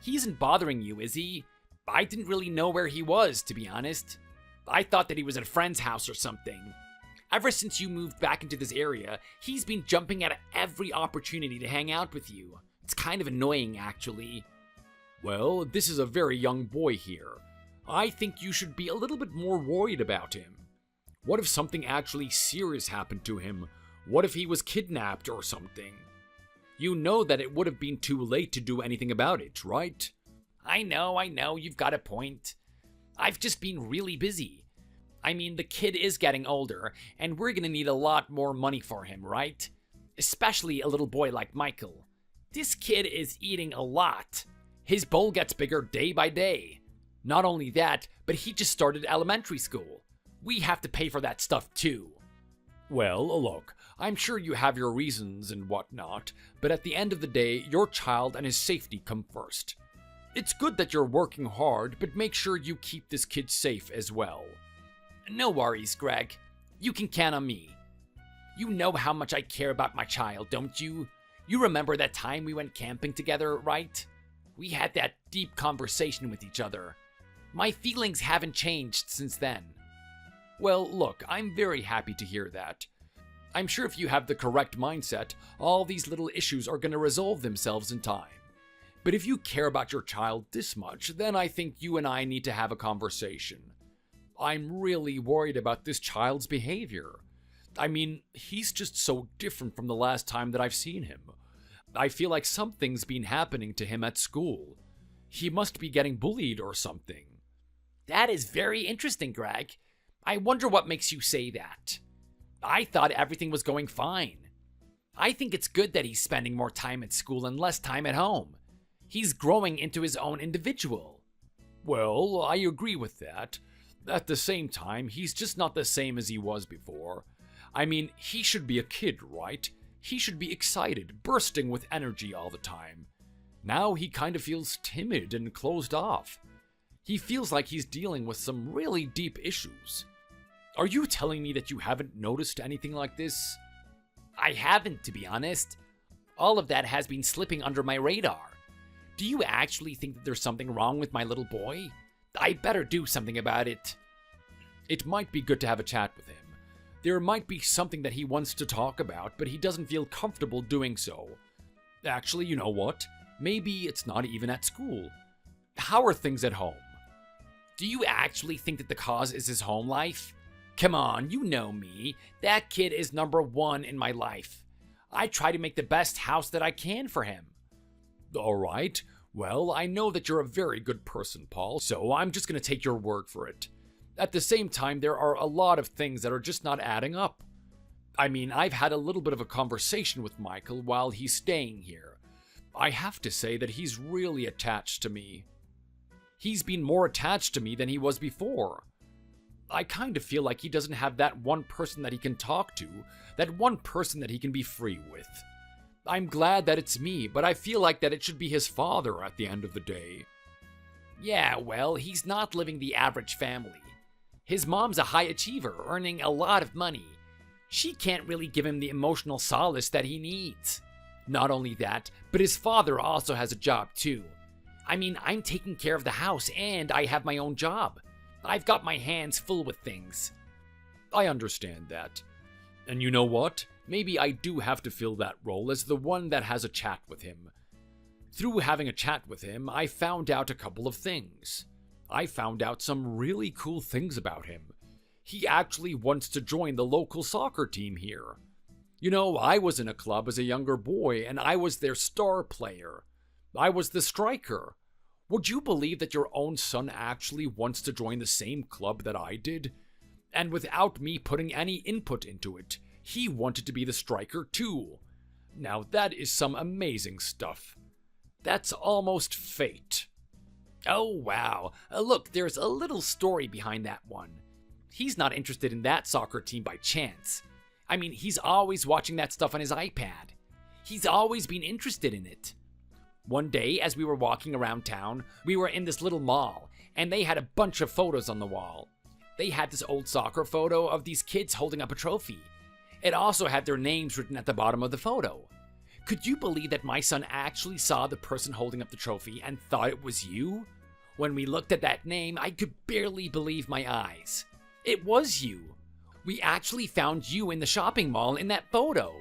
He isn't bothering you, is he? I didn't really know where he was, to be honest. I thought that he was at a friend's house or something. Ever since you moved back into this area, he's been jumping at every opportunity to hang out with you. It's kind of annoying, actually. Well, this is a very young boy here. I think you should be a little bit more worried about him. What if something actually serious happened to him? What if he was kidnapped or something? You know that it would have been too late to do anything about it, right? I know, you've got a point. I've just been really busy. I mean, the kid is getting older, and we're gonna need a lot more money for him, right? Especially a little boy like Michael. This kid is eating a lot. His bowl gets bigger day by day. Not only that, but he just started elementary school. We have to pay for that stuff too. Well, look, I'm sure you have your reasons and whatnot, but at the end of the day, your child and his safety come first. It's good that you're working hard, but make sure you keep this kid safe as well. No worries, Greg. You can count on me. You know how much I care about my child, don't you? You remember that time we went camping together, right? We had that deep conversation with each other. My feelings haven't changed since then. Well, look, I'm very happy to hear that. I'm sure if you have the correct mindset, all these little issues are going to resolve themselves in time. But if you care about your child this much, then I think you and I need to have a conversation. I'm really worried about this child's behavior. I mean, he's just so different from the last time that I've seen him. I feel like something's been happening to him at school. He must be getting bullied or something. That is very interesting, Greg. I wonder what makes you say that. I thought everything was going fine. I think it's good that he's spending more time at school and less time at home. He's growing into his own individual. Well, I agree with that. At the same time, he's just not the same as he was before. I mean, he should be a kid, right? He should be excited, bursting with energy all the time. Now he kind of feels timid and closed off. He feels like he's dealing with some really deep issues. Are you telling me that you haven't noticed anything like this? I haven't, to be honest. All of that has been slipping under my radar. Do you actually think that there's something wrong with my little boy? I better do something about it. It might be good to have a chat with him. There might be something that he wants to talk about, but he doesn't feel comfortable doing so. Actually, you know what? Maybe it's not even at school. How are things at home? Do you actually think that the cause is his home life? Come on, you know me. That kid is number one in my life. I try to make the best house that I can for him. All right. Well, I know that you're a very good person, Paul, so I'm just going to take your word for it. At the same time, there are a lot of things that are just not adding up. I mean, I've had a little bit of a conversation with Michael while he's staying here. I have to say that he's really attached to me. He's been more attached to me than he was before. I kind of feel like he doesn't have that one person that he can talk to, that one person that he can be free with. I'm glad that it's me, but I feel like that it should be his father at the end of the day. Yeah, well, he's not living the average family. His mom's a high achiever, earning a lot of money. She can't really give him the emotional solace that he needs. Not only that, but his father also has a job too. I mean, I'm taking care of the house and I have my own job. I've got my hands full with things. I understand that. And you know what? Maybe I do have to fill that role as the one that has a chat with him. Through having a chat with him, I found out a couple of things. I found out some really cool things about him. He actually wants to join the local soccer team here. You know, I was in a club as a younger boy, and I was their star player. I was the striker. Would you believe that your own son actually wants to join the same club that I did? And without me putting any input into it, he wanted to be the striker too. Now that is some amazing stuff. That's almost fate. Oh, wow. Look, there's a little story behind that one. He's not interested in that soccer team by chance. I mean, he's always watching that stuff on his iPad. He's always been interested in it. One day, as we were walking around town, we were in this little mall, and they had a bunch of photos on the wall. They had this old soccer photo of these kids holding up a trophy. It also had their names written at the bottom of the photo. Could you believe that my son actually saw the person holding up the trophy and thought it was you? When we looked at that name, I could barely believe my eyes. It was you. We actually found you in the shopping mall in that photo.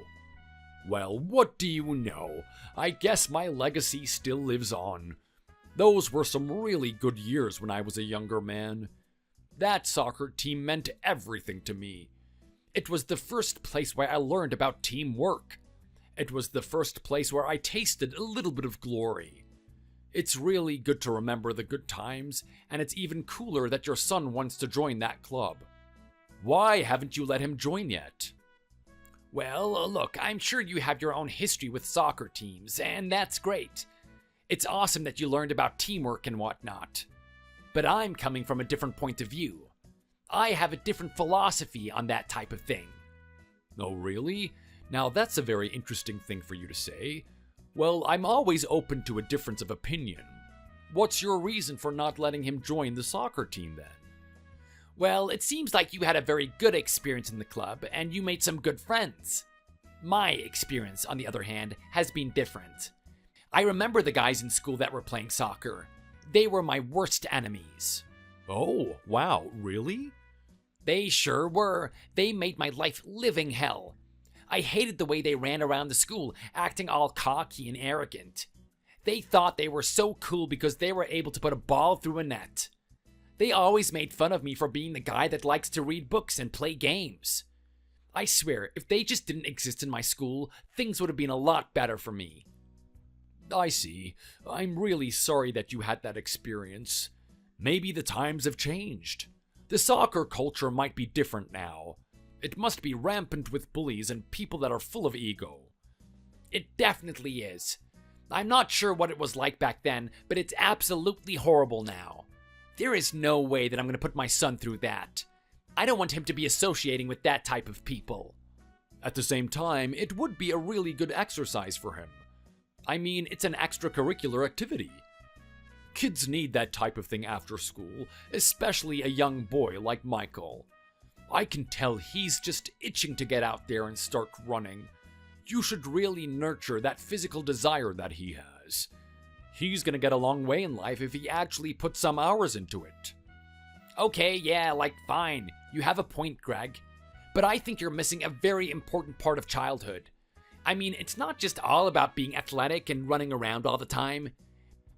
Well, what do you know? I guess my legacy still lives on. Those were some really good years when I was a younger man. That soccer team meant everything to me. It was the first place where I learned about teamwork. It was the first place where I tasted a little bit of glory. It's really good to remember the good times, and it's even cooler that your son wants to join that club. Why haven't you let him join yet? Well, look, I'm sure you have your own history with soccer teams, and that's great. It's awesome that you learned about teamwork and whatnot. But I'm coming from a different point of view. I have a different philosophy on that type of thing. Oh, really? Now that's a very interesting thing for you to say. Well, I'm always open to a difference of opinion. What's your reason for not letting him join the soccer team then? Well, it seems like you had a very good experience in the club, and you made some good friends. My experience, on the other hand, has been different. I remember the guys in school that were playing soccer. They were my worst enemies. Oh, wow, really? They sure were. They made my life living hell. I hated the way they ran around the school, acting all cocky and arrogant. They thought they were so cool because they were able to put a ball through a net. They always made fun of me for being the guy that likes to read books and play games. I swear, if they just didn't exist in my school, things would have been a lot better for me. I see. I'm really sorry that you had that experience. Maybe the times have changed. The soccer culture might be different now. It must be rampant with bullies and people that are full of ego. It definitely is. I'm not sure what it was like back then, but it's absolutely horrible now. There is no way that I'm going to put my son through that. I don't want him to be associating with that type of people. At the same time, it would be a really good exercise for him. I mean, it's an extracurricular activity. Kids need that type of thing after school, especially a young boy like Michael. I can tell he's just itching to get out there and start running. You should really nurture that physical desire that he has. He's gonna get a long way in life if he actually puts some hours into it. Okay, yeah, fine. You have a point, Greg. But I think you're missing a very important part of childhood. I mean, it's not just all about being athletic and running around all the time.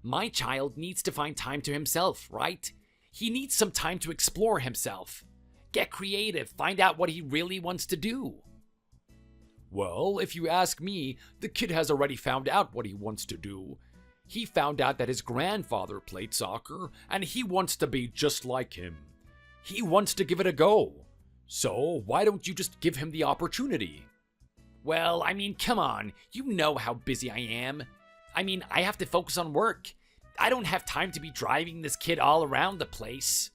My child needs to find time to himself, right? He needs some time to explore himself. Get creative, find out what he really wants to do. Well, if you ask me, the kid has already found out what he wants to do. He found out that his grandfather played soccer, and he wants to be just like him. He wants to give it a go. So, why don't you just give him the opportunity? Well, I mean, come on. You know how busy I am. I mean, I have to focus on work. I don't have time to be driving this kid all around the place.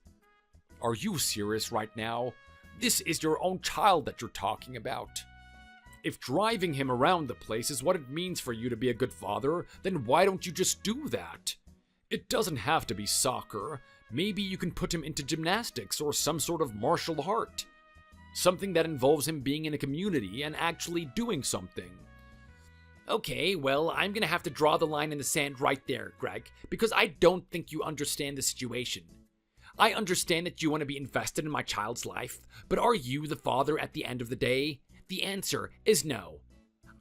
Are you serious right now? This is your own child that you're talking about. If driving him around the place is what it means for you to be a good father, then why don't you just do that? It doesn't have to be soccer. Maybe you can put him into gymnastics or some sort of martial art. Something that involves him being in a community and actually doing something. Okay, well, I'm gonna have to draw the line in the sand right there, Greg, because I don't think you understand the situation. I understand that you want to be invested in my child's life, but are you the father at the end of the day? The answer is no.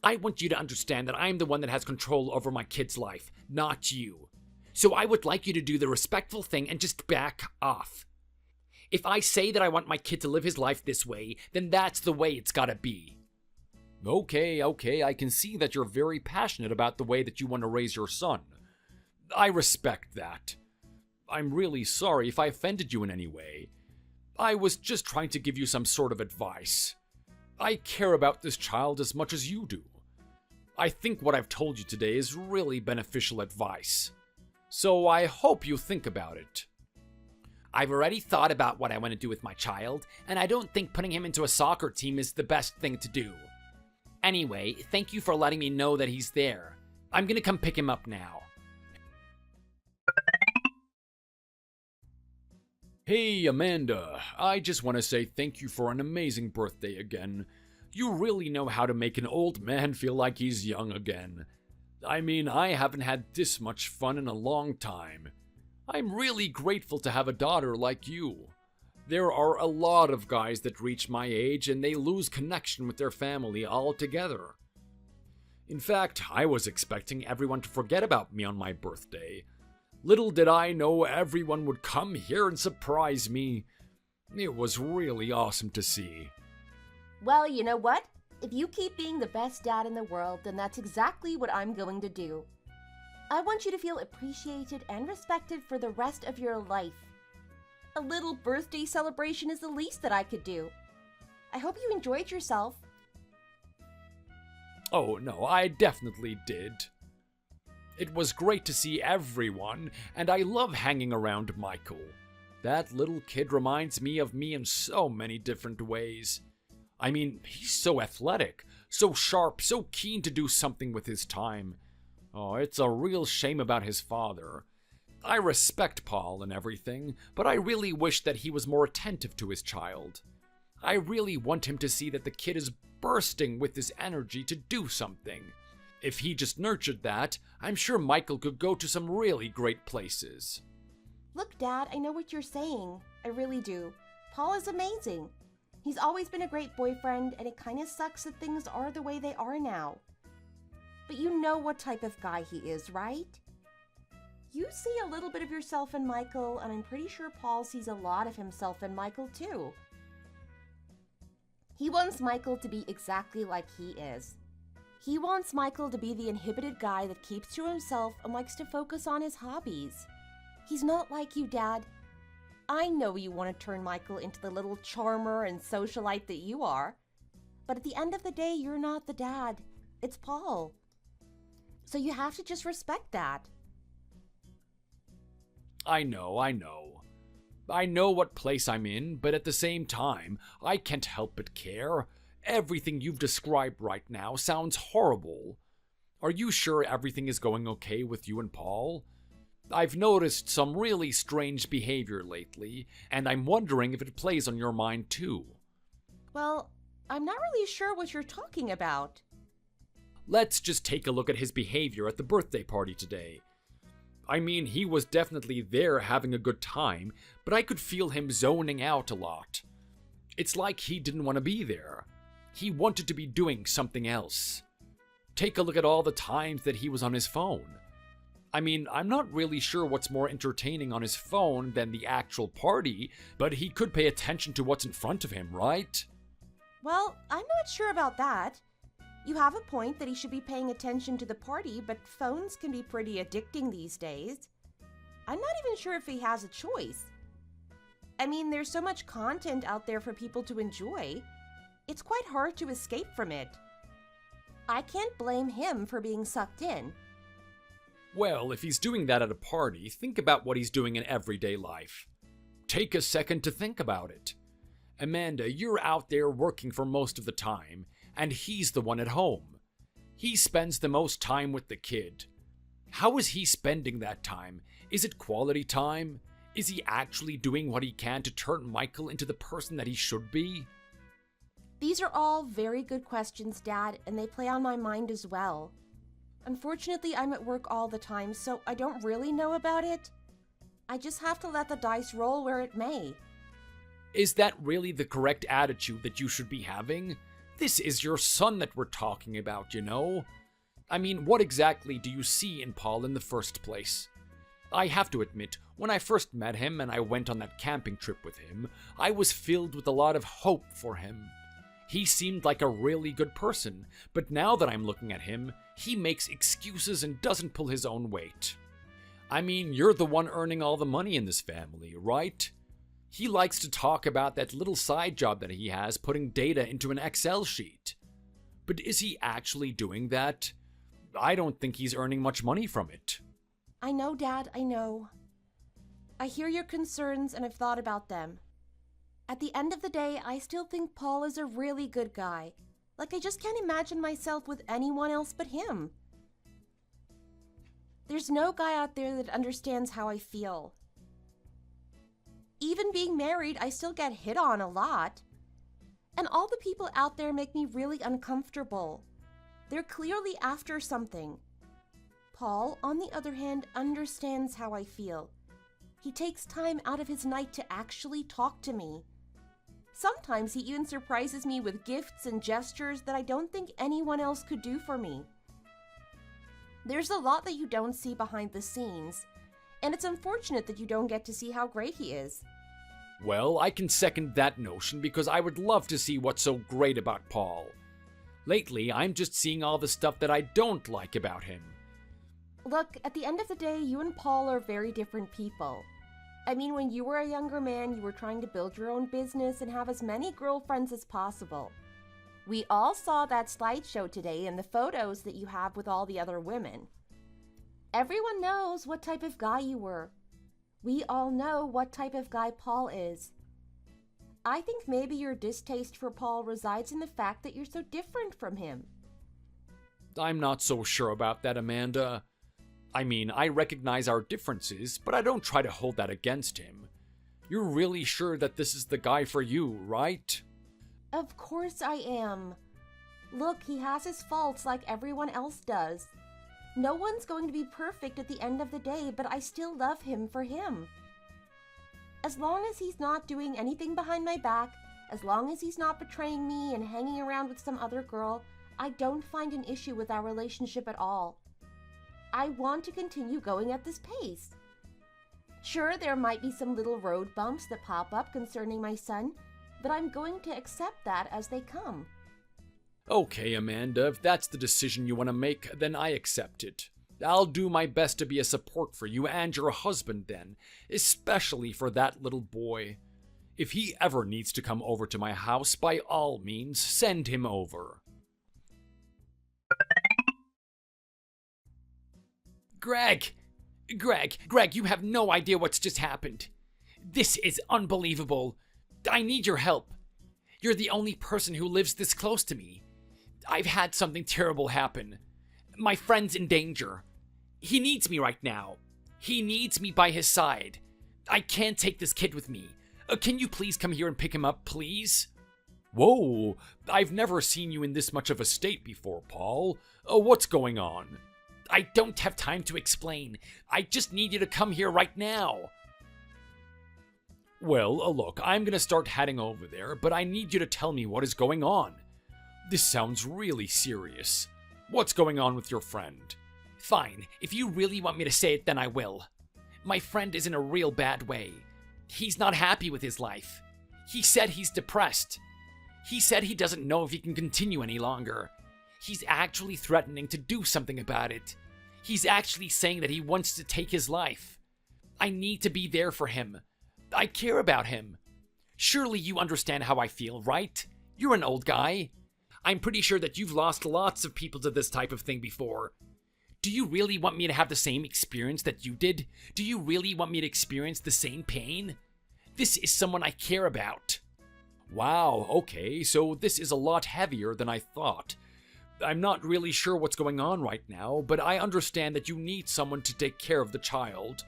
I want you to understand that I'm the one that has control over my kid's life, not you. So I would like you to do the respectful thing and just back off. If I say that I want my kid to live his life this way, then that's the way it's gotta be. Okay, I can see that you're very passionate about the way that you want to raise your son. I respect that. I'm really sorry if I offended you in any way. I was just trying to give you some sort of advice. I care about this child as much as you do. I think what I've told you today is really beneficial advice. So I hope you think about it. I've already thought about what I want to do with my child, and I don't think putting him into a soccer team is the best thing to do. Anyway, thank you for letting me know that he's there. I'm gonna come pick him up now. Hey, Amanda, I just want to say thank you for an amazing birthday again. You really know how to make an old man feel like he's young again. I mean, I haven't had this much fun in a long time. I'm really grateful to have a daughter like you. There are a lot of guys that reach my age and they lose connection with their family altogether. In fact, I was expecting everyone to forget about me on my birthday. Little did I know everyone would come here and surprise me. It was really awesome to see. Well, you know what? If you keep being the best dad in the world, then that's exactly what I'm going to do. I want you to feel appreciated and respected for the rest of your life. A little birthday celebration is the least that I could do. I hope you enjoyed yourself. Oh, no, I definitely did. It was great to see everyone, and I love hanging around Michael. That little kid reminds me of me in so many different ways. I mean, he's so athletic, so sharp, so keen to do something with his time. Oh, it's a real shame about his father. I respect Paul and everything, but I really wish that he was more attentive to his child. I really want him to see that the kid is bursting with this energy to do something. If he just nurtured that, I'm sure Michael could go to some really great places. Look, Dad, I know what you're saying. I really do. Paul is amazing. He's always been a great boyfriend, and it kind of sucks that things are the way they are now. But you know what type of guy he is, right? You see a little bit of yourself in Michael, and I'm pretty sure Paul sees a lot of himself in Michael, too. He wants Michael to be exactly like he is. He wants Michael to be the inhibited guy that keeps to himself and likes to focus on his hobbies. He's not like you, Dad. I know you want to turn Michael into the little charmer and socialite that you are. But at the end of the day, you're not the dad. It's Paul. So you have to just respect that. I know. I know what place I'm in, but at the same time, I can't help but care. Everything you've described right now sounds horrible. Are you sure everything is going okay with you and Paul? I've noticed some really strange behavior lately, and I'm wondering if it plays on your mind too. Well, I'm not really sure what you're talking about. Let's just take a look at his behavior at the birthday party today. I mean, he was definitely there having a good time, but I could feel him zoning out a lot. It's like he didn't want to be there. He wanted to be doing something else. Take a look at all the times that he was on his phone. I mean, I'm not really sure what's more entertaining on his phone than the actual party, but he could pay attention to what's in front of him, right? Well, I'm not sure about that. You have a point that he should be paying attention to the party, but phones can be pretty addicting these days. I'm not even sure if he has a choice. I mean, there's so much content out there for people to enjoy. It's quite hard to escape from it. I can't blame him for being sucked in. Well, if he's doing that at a party, think about what he's doing in everyday life. Take a second to think about it. Amanda, you're out there working for most of the time, and he's the one at home. He spends the most time with the kid. How is he spending that time? Is it quality time? Is he actually doing what he can to turn Michael into the person that he should be? These are all very good questions, Dad, and they play on my mind as well. Unfortunately, I'm at work all the time, so I don't really know about it. I just have to let the dice roll where it may. Is that really the correct attitude that you should be having? This is your son that we're talking about, you know? I mean, what exactly do you see in Paul in the first place? I have to admit, when I first met him and I went on that camping trip with him, I was filled with a lot of hope for him. He seemed like a really good person, but now that I'm looking at him, he makes excuses and doesn't pull his own weight. I mean, you're the one earning all the money in this family, right? He likes to talk about that little side job that he has putting data into an Excel sheet. But is he actually doing that? I don't think he's earning much money from it. I know, Dad, I know. I hear your concerns and I've thought about them. At the end of the day, I still think Paul is a really good guy. Like, I just can't imagine myself with anyone else but him. There's no guy out there that understands how I feel. Even being married, I still get hit on a lot. And all the people out there make me really uncomfortable. They're clearly after something. Paul, on the other hand, understands how I feel. He takes time out of his night to actually talk to me. Sometimes he even surprises me with gifts and gestures that I don't think anyone else could do for me. There's a lot that you don't see behind the scenes, and it's unfortunate that you don't get to see how great he is. Well, I can second that notion because I would love to see what's so great about Paul. Lately, I'm just seeing all the stuff that I don't like about him. Look, at the end of the day, you and Paul are very different people. I mean, when you were a younger man, you were trying to build your own business and have as many girlfriends as possible. We all saw that slideshow today and the photos that you have with all the other women. Everyone knows what type of guy you were. We all know what type of guy Paul is. I think maybe your distaste for Paul resides in the fact that you're so different from him. I'm not so sure about that, Amanda. I mean, I recognize our differences, but I don't try to hold that against him. You're really sure that this is the guy for you, right? Of course I am. Look, he has his faults like everyone else does. No one's going to be perfect at the end of the day, but I still love him for him. As long as he's not doing anything behind my back, as long as he's not betraying me and hanging around with some other girl, I don't find an issue with our relationship at all. I want to continue going at this pace. Sure, there might be some little road bumps that pop up concerning my son, but I'm going to accept that as they come. Okay, Amanda, if that's the decision you want to make, then I accept it. I'll do my best to be a support for you and your husband then, especially for that little boy. If he ever needs to come over to my house, by all means, send him over. Greg, you have no idea what's just happened. This is unbelievable. I need your help. You're the only person who lives this close to me. I've had something terrible happen. My friend's in danger. He needs me right now. He needs me by his side. I can't take this kid with me. Can you please come here and pick him up, please? Whoa, I've never seen you in this much of a state before, Paul. What's going on? I don't have time to explain. I just need you to come here right now. Well, look, I'm gonna start heading over there, but I need you to tell me what is going on. This sounds really serious. What's going on with your friend? Fine, if you really want me to say it, then I will. My friend is in a real bad way. He's not happy with his life. He said he's depressed. He said he doesn't know if he can continue any longer. He's actually threatening to do something about it. He's actually saying that he wants to take his life. I need to be there for him. I care about him. Surely you understand how I feel, right? You're an old guy. I'm pretty sure that you've lost lots of people to this type of thing before. Do you really want me to have the same experience that you did? Do you really want me to experience the same pain? This is someone I care about. Wow, okay, so this is a lot heavier than I thought. I'm not really sure what's going on right now, but I understand that you need someone to take care of the child.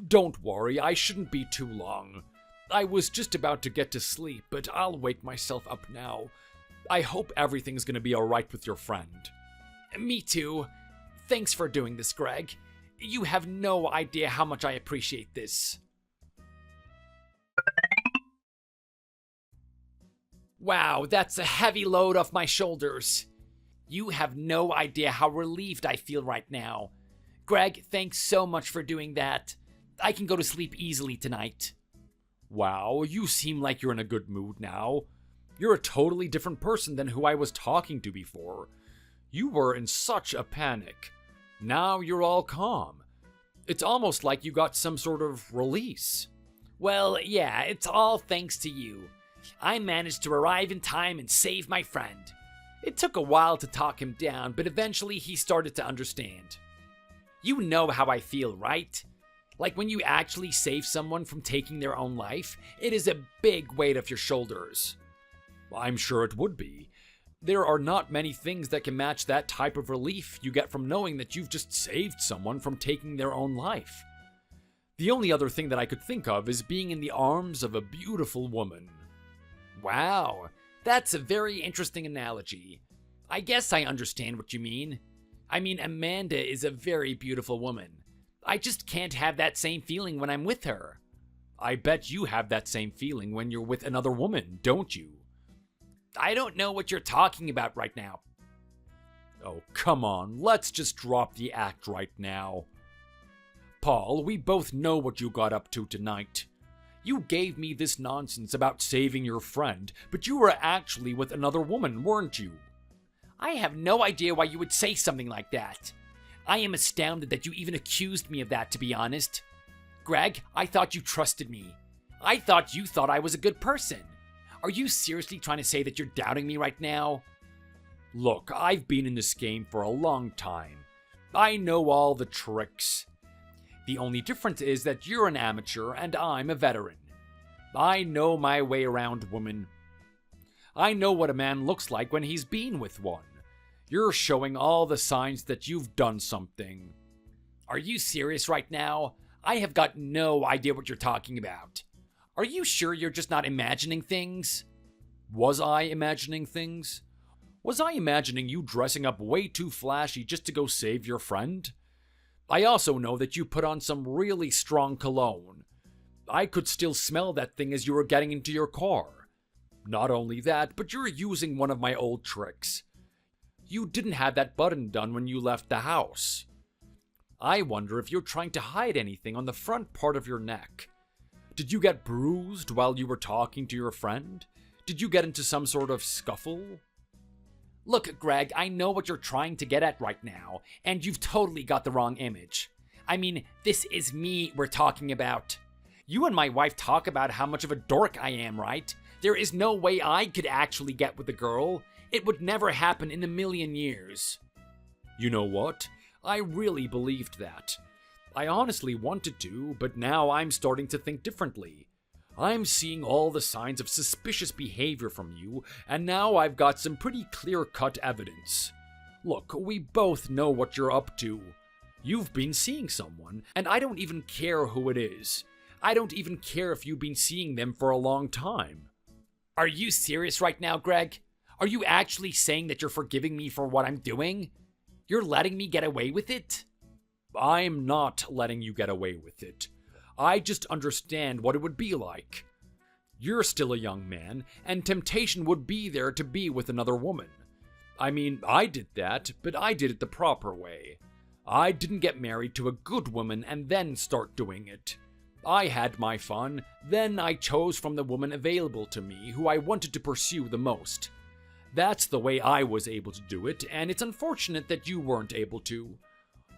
Don't worry, I shouldn't be too long. I was just about to get to sleep, but I'll wake myself up now. I hope everything's gonna be alright with your friend. Me too. Thanks for doing this, Greg. You have no idea how much I appreciate this. Wow, that's a heavy load off my shoulders. You have no idea how relieved I feel right now. Greg, thanks so much for doing that. I can go to sleep easily tonight. Wow, you seem like you're in a good mood now. You're a totally different person than who I was talking to before. You were in such a panic. Now you're all calm. It's almost like you got some sort of release. Well, yeah, it's all thanks to you. I managed to arrive in time and save my friend. It took a while to talk him down, but eventually he started to understand. You know how I feel, right? Like when you actually save someone from taking their own life, it is a big weight off your shoulders. I'm sure it would be. There are not many things that can match that type of relief you get from knowing that you've just saved someone from taking their own life. The only other thing that I could think of is being in the arms of a beautiful woman. Wow, that's a very interesting analogy. I guess I understand what you mean. I mean, Amanda is a very beautiful woman. I just can't have that same feeling when I'm with her. I bet you have that same feeling when you're with another woman, don't you? I don't know what you're talking about right now. Oh, come on, let's just drop the act right now. Paul, we both know what you got up to tonight. You gave me this nonsense about saving your friend, but you were actually with another woman, weren't you? I have no idea why you would say something like that. I am astounded that you even accused me of that, to be honest. Greg, I thought you trusted me. I thought you thought I was a good person. Are you seriously trying to say that you're doubting me right now? Look, I've been in this game for a long time. I know all the tricks. The only difference is that you're an amateur and I'm a veteran. I know my way around women. I know what a man looks like when he's been with one. You're showing all the signs that you've done something. Are you serious right now? I have got no idea what you're talking about. Are you sure you're just not imagining things? Was I imagining things? Was I imagining you dressing up way too flashy just to go save your friend? I also know that you put on some really strong cologne. I could still smell that thing as you were getting into your car. Not only that, but you're using one of my old tricks. You didn't have that button done when you left the house. I wonder if you're trying to hide anything on the front part of your neck. Did you get bruised while you were talking to your friend? Did you get into some sort of scuffle? Look, Greg, I know what you're trying to get at right now, and you've totally got the wrong image. I mean, this is me we're talking about. You and my wife talk about how much of a dork I am, right? There is no way I could actually get with a girl. It would never happen in a million years. You know what? I really believed that. I honestly wanted to, but now I'm starting to think differently. I'm seeing all the signs of suspicious behavior from you, and now I've got some pretty clear-cut evidence. Look, we both know what you're up to. You've been seeing someone, and I don't even care who it is. I don't even care if you've been seeing them for a long time. Are you serious right now, Greg? Are you actually saying that you're forgiving me for what I'm doing? You're letting me get away with it? I'm not letting you get away with it. I just understand what it would be like. You're still a young man, and temptation would be there to be with another woman. I mean, I did that, but I did it the proper way. I didn't get married to a good woman and then start doing it. I had my fun, then I chose from the woman available to me who I wanted to pursue the most. That's the way I was able to do it, and it's unfortunate that you weren't able to.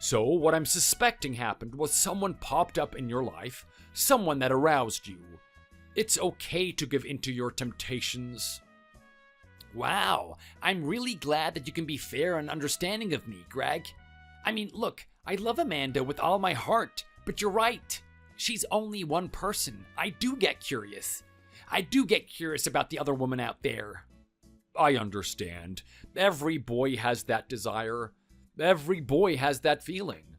So, what I'm suspecting happened was someone popped up in your life, someone that aroused you. It's okay to give in to your temptations. Wow, I'm really glad that you can be fair and understanding of me, Greg. I mean, look, I love Amanda with all my heart, but you're right. She's only one person. I do get curious. I do get curious about the other woman out there. I understand. Every boy has that desire. Every boy has that feeling.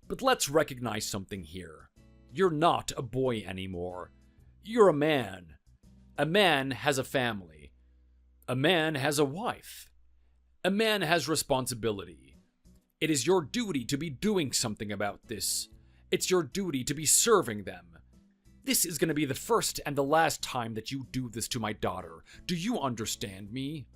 But let's recognize something here. You're not a boy anymore. You're a man. A man has a family. A man has a wife. A man has responsibility. It is your duty to be doing something about this. It's your duty to be serving them. This is going to be the first and the last time that you do this to my daughter. Do you understand me?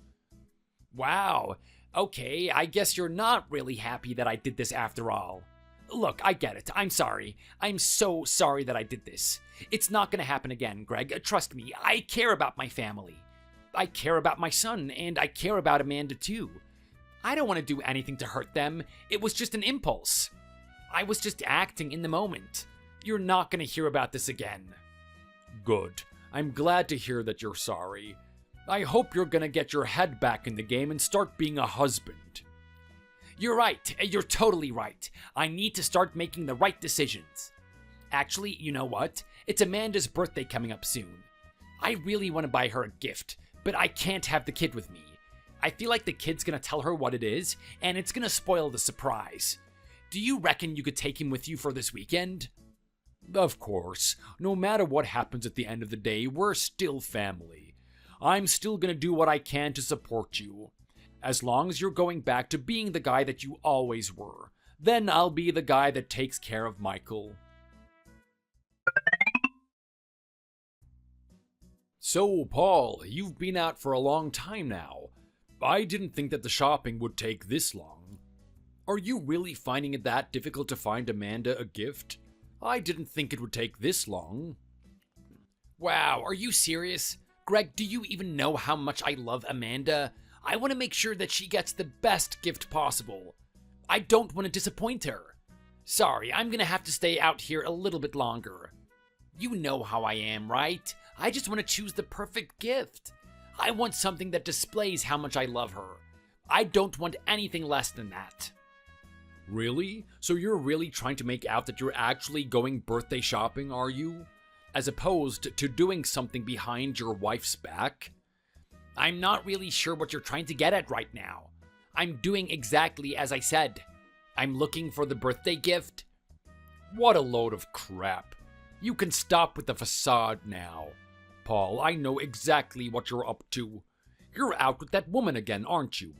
Wow. Okay, I guess you're not really happy that I did this after all. Look, I get it. I'm sorry. I'm so sorry that I did this. It's not going to happen again, Greg. Trust me, I care about my family. I care about my son, and I care about Amanda too. I don't want to do anything to hurt them. It was just an impulse. I was just acting in the moment. You're not going to hear about this again. Good. I'm glad to hear that you're sorry. I hope you're gonna get your head back in the game and start being a husband. You're right. You're totally right. I need to start making the right decisions. Actually, you know what? It's Amanda's birthday coming up soon. I really want to buy her a gift, but I can't have the kid with me. I feel like the kid's gonna tell her what it is, and it's gonna spoil the surprise. Do you reckon you could take him with you for this weekend? Of course. No matter what happens at the end of the day, we're still family. I'm still gonna do what I can to support you. As long as you're going back to being the guy that you always were, then I'll be the guy that takes care of Michael. So, Paul, you've been out for a long time now. I didn't think that the shopping would take this long. Are you really finding it that difficult to find Amanda a gift? I didn't think it would take this long. Wow, are you serious? Greg, do you even know how much I love Amanda? I want to make sure that she gets the best gift possible. I don't want to disappoint her. Sorry, I'm gonna have to stay out here a little bit longer. You know how I am, right? I just want to choose the perfect gift. I want something that displays how much I love her. I don't want anything less than that. Really? So you're really trying to make out that you're actually going birthday shopping, are you? As opposed to doing something behind your wife's back? I'm not really sure what you're trying to get at right now. I'm doing exactly as I said. I'm looking for the birthday gift. What a load of crap. You can stop with the facade now. Paul, I know exactly what you're up to. You're out with that woman again, aren't you?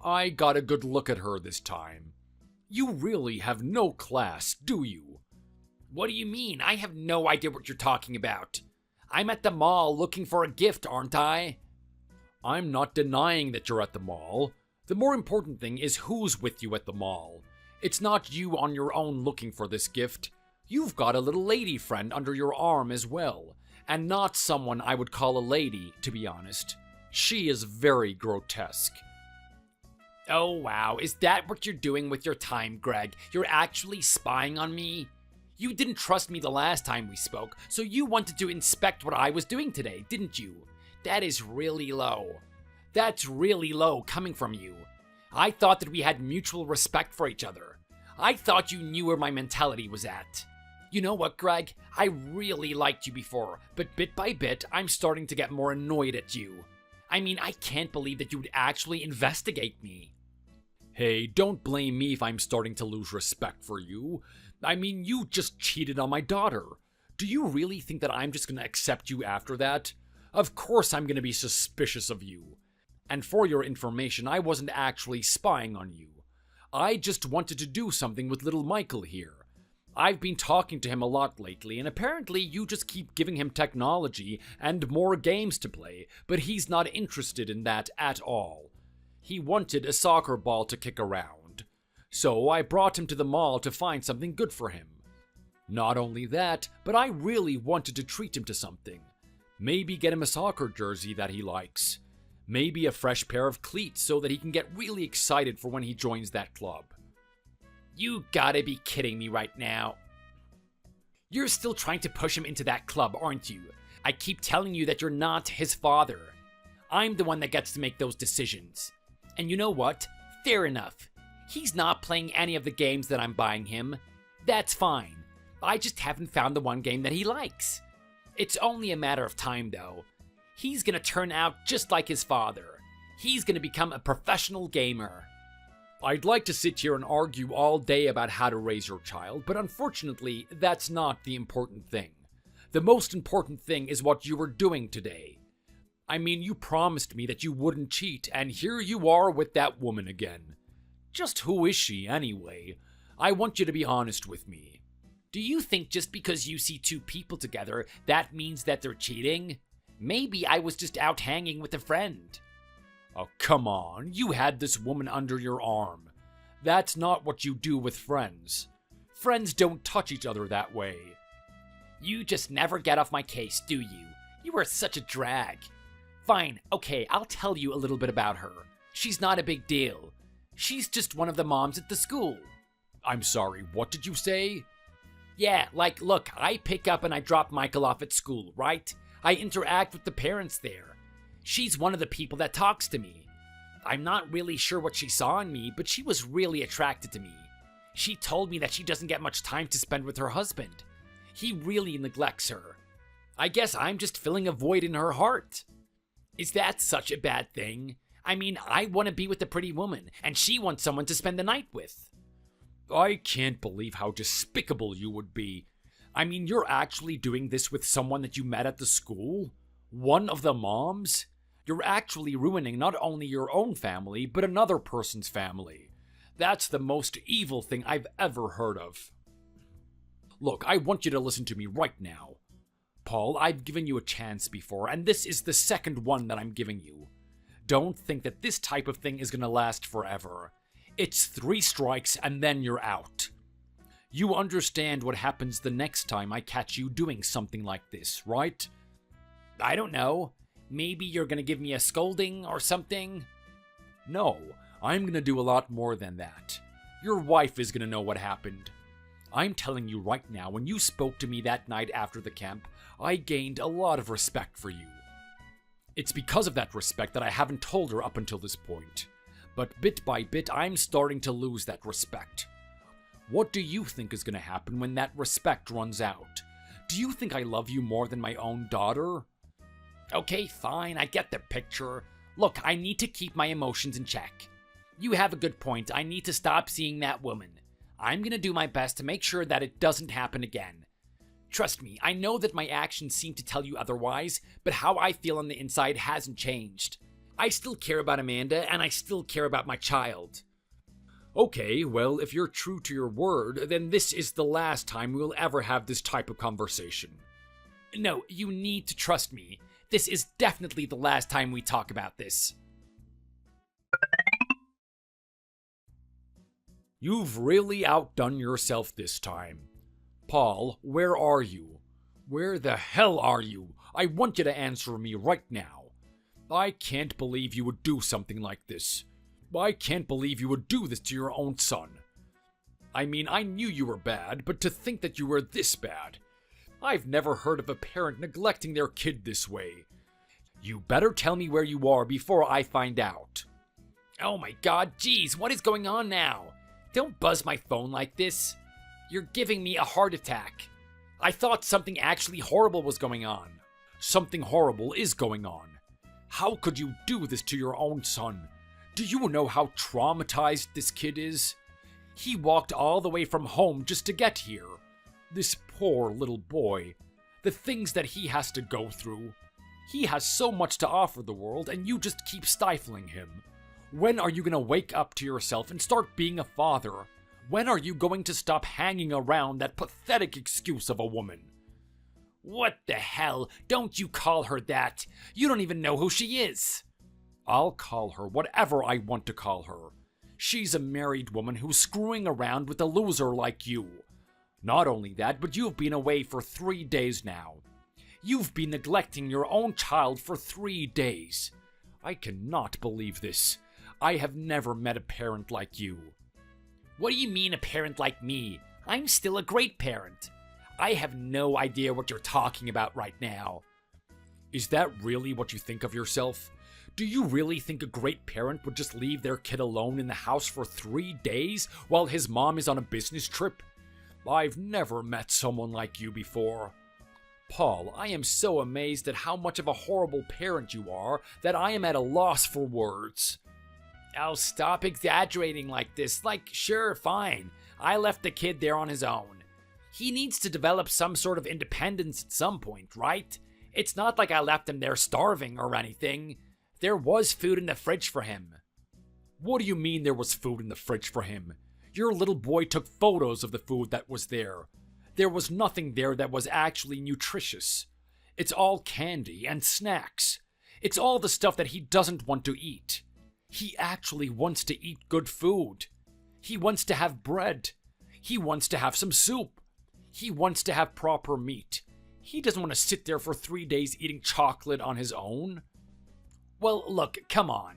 I got a good look at her this time. You really have no class, do you? What do you mean? I have no idea what you're talking about. I'm at the mall looking for a gift, aren't I? I'm not denying that you're at the mall. The more important thing is who's with you at the mall. It's not you on your own looking for this gift. You've got a little lady friend under your arm as well. and not someone I would call a lady, to be honest. She is very grotesque. Oh wow, is that what you're doing with your time, Greg? You're actually spying on me? You didn't trust me the last time we spoke, so you wanted to inspect what I was doing today, didn't you? That is really low. That's really low coming from you. I thought that we had mutual respect for each other. I thought you knew where my mentality was at. You know what, Greg? I really liked you before, but bit by bit, I'm starting to get more annoyed at you. I mean, I can't believe that you would actually investigate me. Hey, don't blame me if I'm starting to lose respect for you. I mean, you just cheated on my daughter. Do you really think that I'm just gonna accept you after that? Of course I'm gonna be suspicious of you. And for your information, I wasn't actually spying on you. I just wanted to do something with little Michael here. I've been talking to him a lot lately, and apparently you just keep giving him technology and more games to play, but he's not interested in that at all. He wanted a soccer ball to kick around. So I brought him to the mall to find something good for him. Not only that, but I really wanted to treat him to something. Maybe get him a soccer jersey that he likes. Maybe a fresh pair of cleats so that he can get really excited for when he joins that club. You gotta be kidding me right now. You're still trying to push him into that club, aren't you? I keep telling you that you're not his father. I'm the one that gets to make those decisions. And you know what? Fair enough. He's not playing any of the games that I'm buying him. That's fine. I just haven't found the one game that he likes. It's only a matter of time, though. He's gonna turn out just like his father. He's gonna become a professional gamer. I'd like to sit here and argue all day about how to raise your child, but unfortunately, that's not the important thing. The most important thing is what you were doing today. I mean, you promised me that you wouldn't cheat, and here you are with that woman again. Just who is she, anyway? I want you to be honest with me. Do you think just because you see two people together, that means that they're cheating? Maybe I was just out hanging with a friend. Oh, come on. You had this woman under your arm. That's not what you do with friends. Friends don't touch each other that way. You just never get off my case, do you? You are such a drag. Fine, okay, I'll tell you a little bit about her. She's not a big deal. She's just one of the moms at the school. I'm sorry, what did you say? Yeah, like, look, I pick up and I drop Michael off at school, right? I interact with the parents there. She's one of the people that talks to me. I'm not really sure what she saw in me, but she was really attracted to me. She told me that she doesn't get much time to spend with her husband. He really neglects her. I guess I'm just filling a void in her heart. Is that such a bad thing? I mean, I want to be with a pretty woman, and she wants someone to spend the night with. I can't believe how despicable you would be. I mean, you're actually doing this with someone that you met at the school? One of the moms? You're actually ruining not only your own family, but another person's family. That's the most evil thing I've ever heard of. Look, I want you to listen to me right now. Paul, I've given you a chance before, and this is the second one that I'm giving you. Don't think that this type of thing is gonna last forever. It's 3 strikes and then you're out. You understand what happens the next time I catch you doing something like this, right? I don't know. Maybe you're gonna give me a scolding or something? No, I'm gonna do a lot more than that. Your wife is gonna know what happened. I'm telling you right now, when you spoke to me that night after the camp, I gained a lot of respect for you. It's because of that respect that I haven't told her up until this point. But bit by bit, I'm starting to lose that respect. What do you think is gonna happen when that respect runs out? Do you think I love you more than my own daughter? Okay, fine, I get the picture. Look, I need to keep my emotions in check. You have a good point. I need to stop seeing that woman. I'm gonna do my best to make sure that it doesn't happen again. Trust me, I know that my actions seem to tell you otherwise, but how I feel on the inside hasn't changed. I still care about Amanda, and I still care about my child. Okay, well, if you're true to your word, then this is the last time we'll ever have this type of conversation. No, you need to trust me. This is definitely the last time we talk about this. You've really outdone yourself this time. Paul, where are you? Where the hell are you? I want you to answer me right now. I can't believe you would do something like this. I can't believe you would do this to your own son. I mean, I knew you were bad, but to think that you were this bad. I've never heard of a parent neglecting their kid this way. You better tell me where you are before I find out. Oh my god, geez, what is going on now? Don't buzz my phone like this. You're giving me a heart attack. I thought something actually horrible was going on. Something horrible is going on. How could you do this to your own son? Do you know how traumatized this kid is? He walked all the way from home just to get here. This poor little boy. The things that he has to go through. He has so much to offer the world, and you just keep stifling him. When are you going to wake up to yourself and start being a father? When are you going to stop hanging around that pathetic excuse of a woman? What the hell? Don't you call her that. You don't even know who she is. I'll call her whatever I want to call her. She's a married woman who's screwing around with a loser like you. Not only that, but you've been away for 3 days now. You've been neglecting your own child for 3 days. I cannot believe this. I have never met a parent like you. What do you mean a parent like me? I'm still a great parent. I have no idea what you're talking about right now. Is that really what you think of yourself? Do you really think a great parent would just leave their kid alone in the house for 3 days while his mom is on a business trip? I've never met someone like you before. Paul, I am so amazed at how much of a horrible parent you are that I am at a loss for words. Oh, stop exaggerating like this. Like, sure, fine. I left the kid there on his own. He needs to develop some sort of independence at some point, right? It's not like I left him there starving or anything. There was food in the fridge for him. What do you mean there was food in the fridge for him? Your little boy took photos of the food that was there. There was nothing there that was actually nutritious. It's all candy and snacks. It's all the stuff that he doesn't want to eat. He actually wants to eat good food. He wants to have bread. He wants to have some soup. He wants to have proper meat. He doesn't want to sit there for 3 days eating chocolate on his own. Well, look, come on.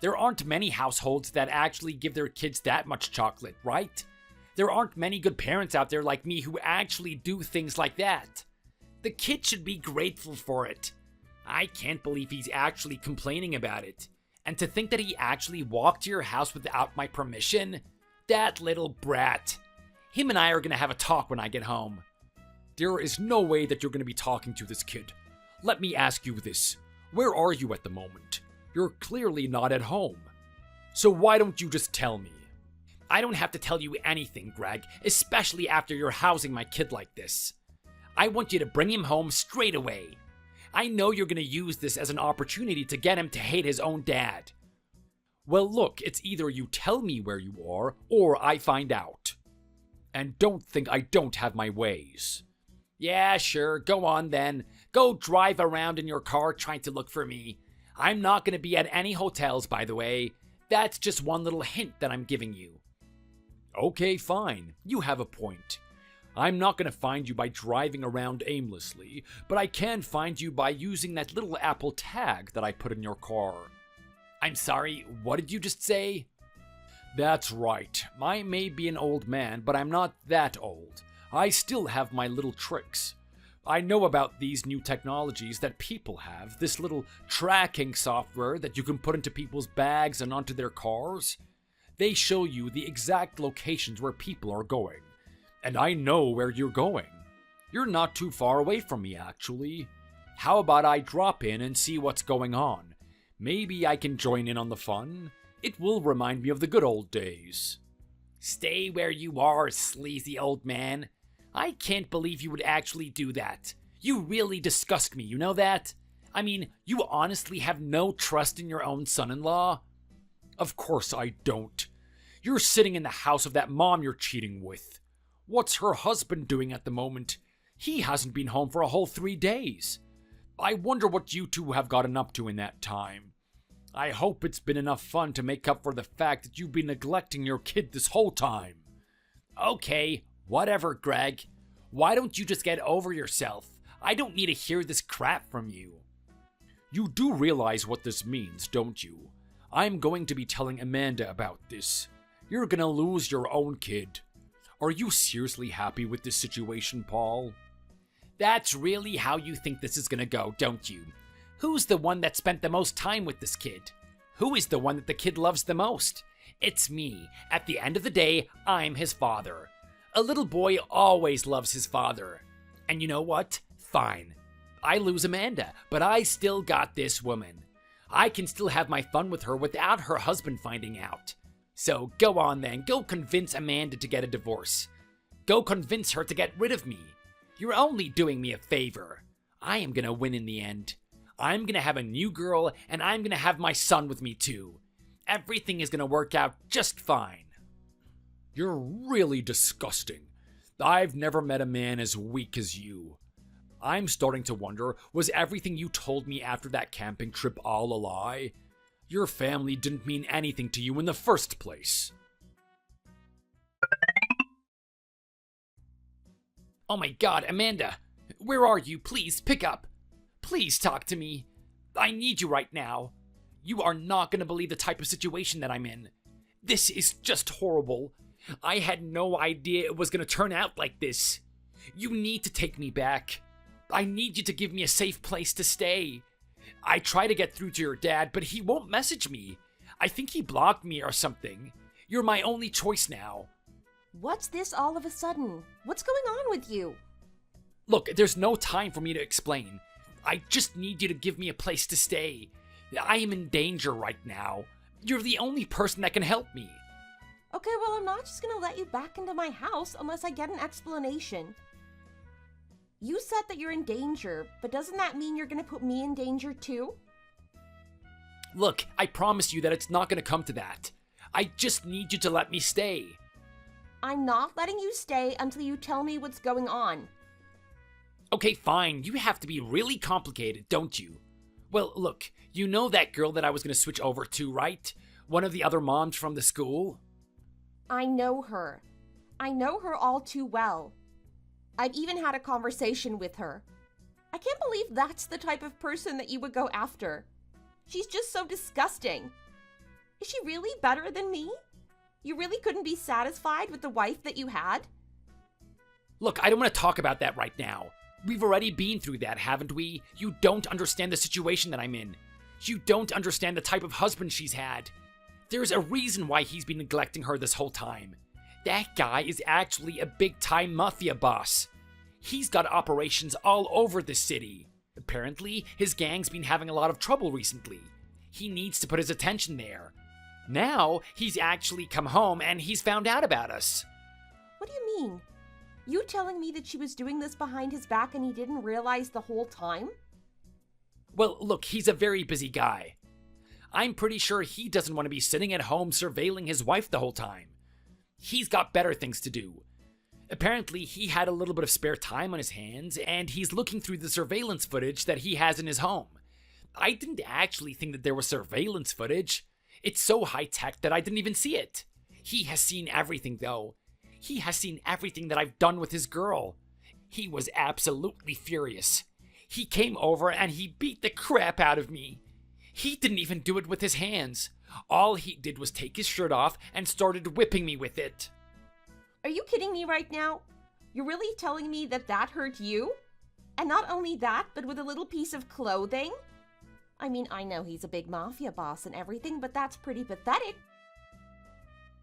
There aren't many households that actually give their kids that much chocolate, right? There aren't many good parents out there like me who actually do things like that. The kid should be grateful for it. I can't believe he's actually complaining about it. And to think that he actually walked to your house without my permission? That little brat. Him and I are gonna have a talk when I get home. There is no way that you're gonna be talking to this kid. Let me ask you this. Where are you at the moment? You're clearly not at home. So why don't you just tell me? I don't have to tell you anything, Greg, especially after you're housing my kid like this. I want you to bring him home straight away. I know you're going to use this as an opportunity to get him to hate his own dad. Well, look, it's either you tell me where you are, or I find out. And don't think I don't have my ways. Yeah, sure, go on then. Go drive around in your car trying to look for me. I'm not going to be at any hotels, by the way. That's just one little hint that I'm giving you. Okay, fine. You have a point. I'm not going to find you by driving around aimlessly, but I can find you by using that little Apple tag that I put in your car. I'm sorry, what did you just say? That's right. I may be an old man, but I'm not that old. I still have my little tricks. I know about these new technologies that people have, this little tracking software that you can put into people's bags and onto their cars. They show you the exact locations where people are going. And I know where you're going. You're not too far away from me, actually. How about I drop in and see what's going on? Maybe I can join in on the fun. It will remind me of the good old days. Stay where you are, sleazy old man. I can't believe you would actually do that. You really disgust me, you know that? I mean, you honestly have no trust in your own son-in-law? Of course I don't. You're sitting in the house of that mom you're cheating with. What's her husband doing at the moment? He hasn't been home for a whole 3 days. I wonder what you two have gotten up to in that time. I hope it's been enough fun to make up for the fact that you've been neglecting your kid this whole time. Okay, whatever, Greg. Why don't you just get over yourself? I don't need to hear this crap from you. You do realize what this means, don't you? I'm going to be telling Amanda about this. You're gonna lose your own kid. Are you seriously happy with this situation, Paul? That's really how you think this is gonna go, don't you? Who's the one that spent the most time with this kid? Who is the one that the kid loves the most? It's me. At the end of the day, I'm his father. A little boy always loves his father. And you know what? Fine. I lose Amanda, but I still got this woman. I can still have my fun with her without her husband finding out. So go on then, go convince Amanda to get a divorce. Go convince her to get rid of me. You're only doing me a favor. I am gonna win in the end. I'm gonna have a new girl, and I'm gonna have my son with me too. Everything is gonna work out just fine. You're really disgusting. I've never met a man as weak as you. I'm starting to wonder, was everything you told me after that camping trip all a lie? Your family didn't mean anything to you in the first place. Oh my god, Amanda! Where are you? Please, pick up. Please talk to me. I need you right now. You are not gonna believe the type of situation that I'm in. This is just horrible. I had no idea it was gonna turn out like this. You need to take me back. I need you to give me a safe place to stay. I try to get through to your dad, but he won't message me. I think he blocked me or something. You're my only choice now. What's this all of a sudden? What's going on with you? Look, there's no time for me to explain. I just need you to give me a place to stay. I am in danger right now. You're the only person that can help me. Okay, well, I'm not just gonna let you back into my house unless I get an explanation. You said that you're in danger, but doesn't that mean you're gonna put me in danger too? Look, I promise you that it's not gonna come to that. I just need you to let me stay. I'm not letting you stay until you tell me what's going on. Okay, fine. You have to be really complicated, don't you? Well, look, you know that girl that I was gonna switch over to, right? One of the other moms from the school? I know her. I know her all too well. I've even had a conversation with her. I can't believe that's the type of person that you would go after. She's just so disgusting. Is she really better than me? You really couldn't be satisfied with the wife that you had? Look, I don't want to talk about that right now. We've already been through that, haven't we? You don't understand the situation that I'm in. You don't understand the type of husband she's had. There's a reason why he's been neglecting her this whole time. That guy is actually a big-time mafia boss. He's got operations all over the city. Apparently, his gang's been having a lot of trouble recently. He needs to put his attention there. Now, he's actually come home and he's found out about us. What do you mean? You telling me that she was doing this behind his back and he didn't realize the whole time? Well, look, he's a very busy guy. I'm pretty sure he doesn't want to be sitting at home surveilling his wife the whole time. He's got better things to do. Apparently, he had a little bit of spare time on his hands, and he's looking through the surveillance footage that he has in his home. I didn't actually think that there was surveillance footage. It's so high-tech that I didn't even see it. He has seen everything, though. He has seen everything that I've done with his girl. He was absolutely furious. He came over and he beat the crap out of me. He didn't even do it with his hands. All he did was take his shirt off and started whipping me with it. Are you kidding me right now? You're really telling me that that hurt you? And not only that, but with a little piece of clothing? I mean, I know he's a big mafia boss and everything, but that's pretty pathetic.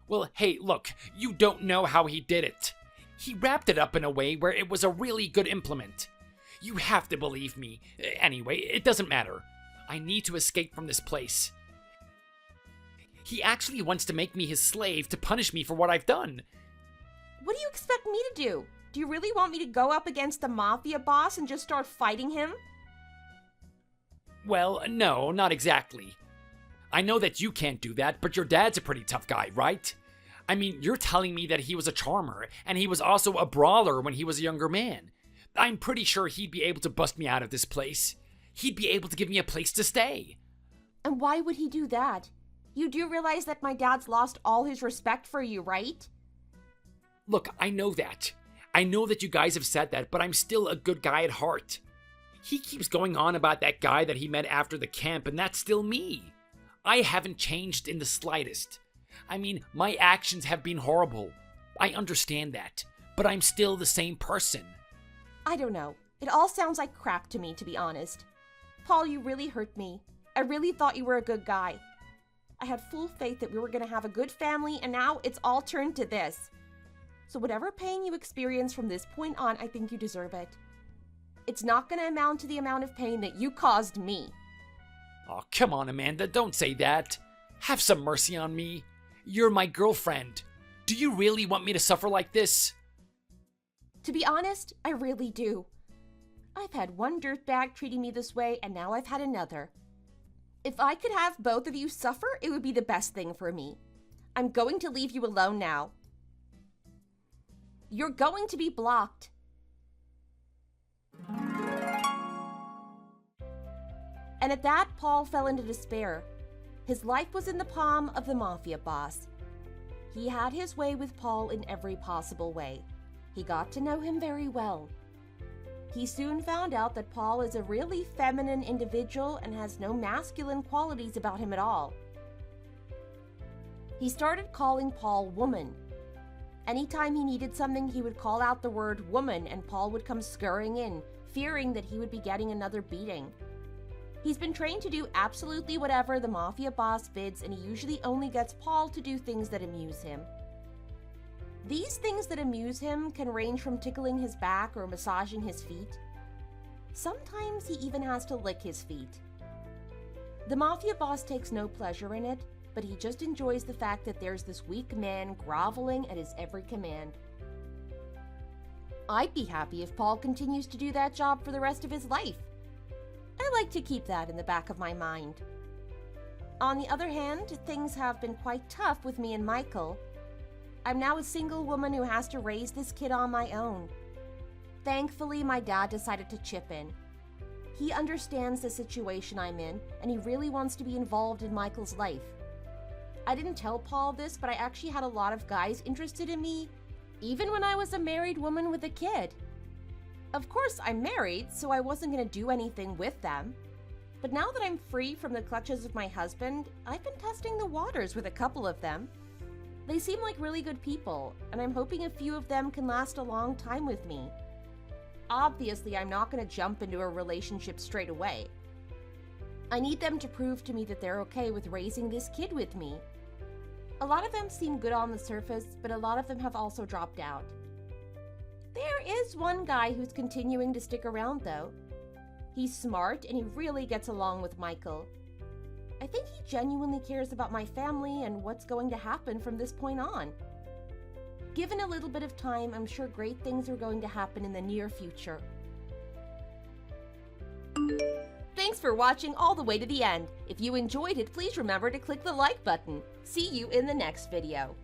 Well, hey, look, you don't know how he did it. He wrapped it up in a way where it was a really good implement. You have to believe me. Anyway, it doesn't matter. I need to escape from this place. He actually wants to make me his slave to punish me for what I've done. What do you expect me to do? Do you really want me to go up against the mafia boss and just start fighting him? Well, no, not exactly. I know that you can't do that, but your dad's a pretty tough guy, right? I mean, you're telling me that he was a charmer, and he was also a brawler when he was a younger man. I'm pretty sure he'd be able to bust me out of this place. He'd be able to give me a place to stay. And why would he do that? You do realize that my dad's lost all his respect for you, right? Look, I know that. I know that you guys have said that, but I'm still a good guy at heart. He keeps going on about that guy that he met after the camp, and that's still me. I haven't changed in the slightest. I mean, my actions have been horrible. I understand that, but I'm still the same person. I don't know. It all sounds like crap to me, to be honest. Paul, you really hurt me. I really thought you were a good guy. I had full faith that we were going to have a good family, and now it's all turned to this. So whatever pain you experience from this point on, I think you deserve it. It's not going to amount to the amount of pain that you caused me. Oh, come on, Amanda, don't say that. Have some mercy on me. You're my girlfriend. Do you really want me to suffer like this? To be honest, I really do. I've had one dirtbag treating me this way, and now I've had another. If I could have both of you suffer, it would be the best thing for me. I'm going to leave you alone now. You're going to be blocked. And at that, Paul fell into despair. His life was in the palm of the mafia boss. He had his way with Paul in every possible way. He got to know him very well. He soon found out that Paul is a really feminine individual and has no masculine qualities about him at all. He started calling Paul woman. Anytime he needed something, he would call out the word woman, and Paul would come scurrying in, fearing that he would be getting another beating. He's been trained to do absolutely whatever the mafia boss bids, and he usually only gets Paul to do things that amuse him. These things that amuse him can range from tickling his back or massaging his feet. Sometimes he even has to lick his feet. The mafia boss takes no pleasure in it, but he just enjoys the fact that there's this weak man groveling at his every command. I'd be happy if Paul continues to do that job for the rest of his life. I like to keep that in the back of my mind. On the other hand, things have been quite tough with me and Michael. I'm now a single woman who has to raise this kid on my own. Thankfully, my dad decided to chip in. He understands the situation I'm in, and he really wants to be involved in Michael's life. I didn't tell Paul this, but I actually had a lot of guys interested in me, even when I was a married woman with a kid. Of course, I'm married, so I wasn't going to do anything with them. But now that I'm free from the clutches of my husband, I've been testing the waters with a couple of them. They seem like really good people, and I'm hoping a few of them can last a long time with me. Obviously, I'm not going to jump into a relationship straight away. I need them to prove to me that they're okay with raising this kid with me. A lot of them seem good on the surface, but a lot of them have also dropped out. There is one guy who's continuing to stick around, though. He's smart, and he really gets along with Michael. I think he genuinely cares about my family and what's going to happen from this point on. Given a little bit of time, I'm sure great things are going to happen in the near future. Thanks for watching all the way to the end. If you enjoyed it, please remember to click the like button. See you in the next video.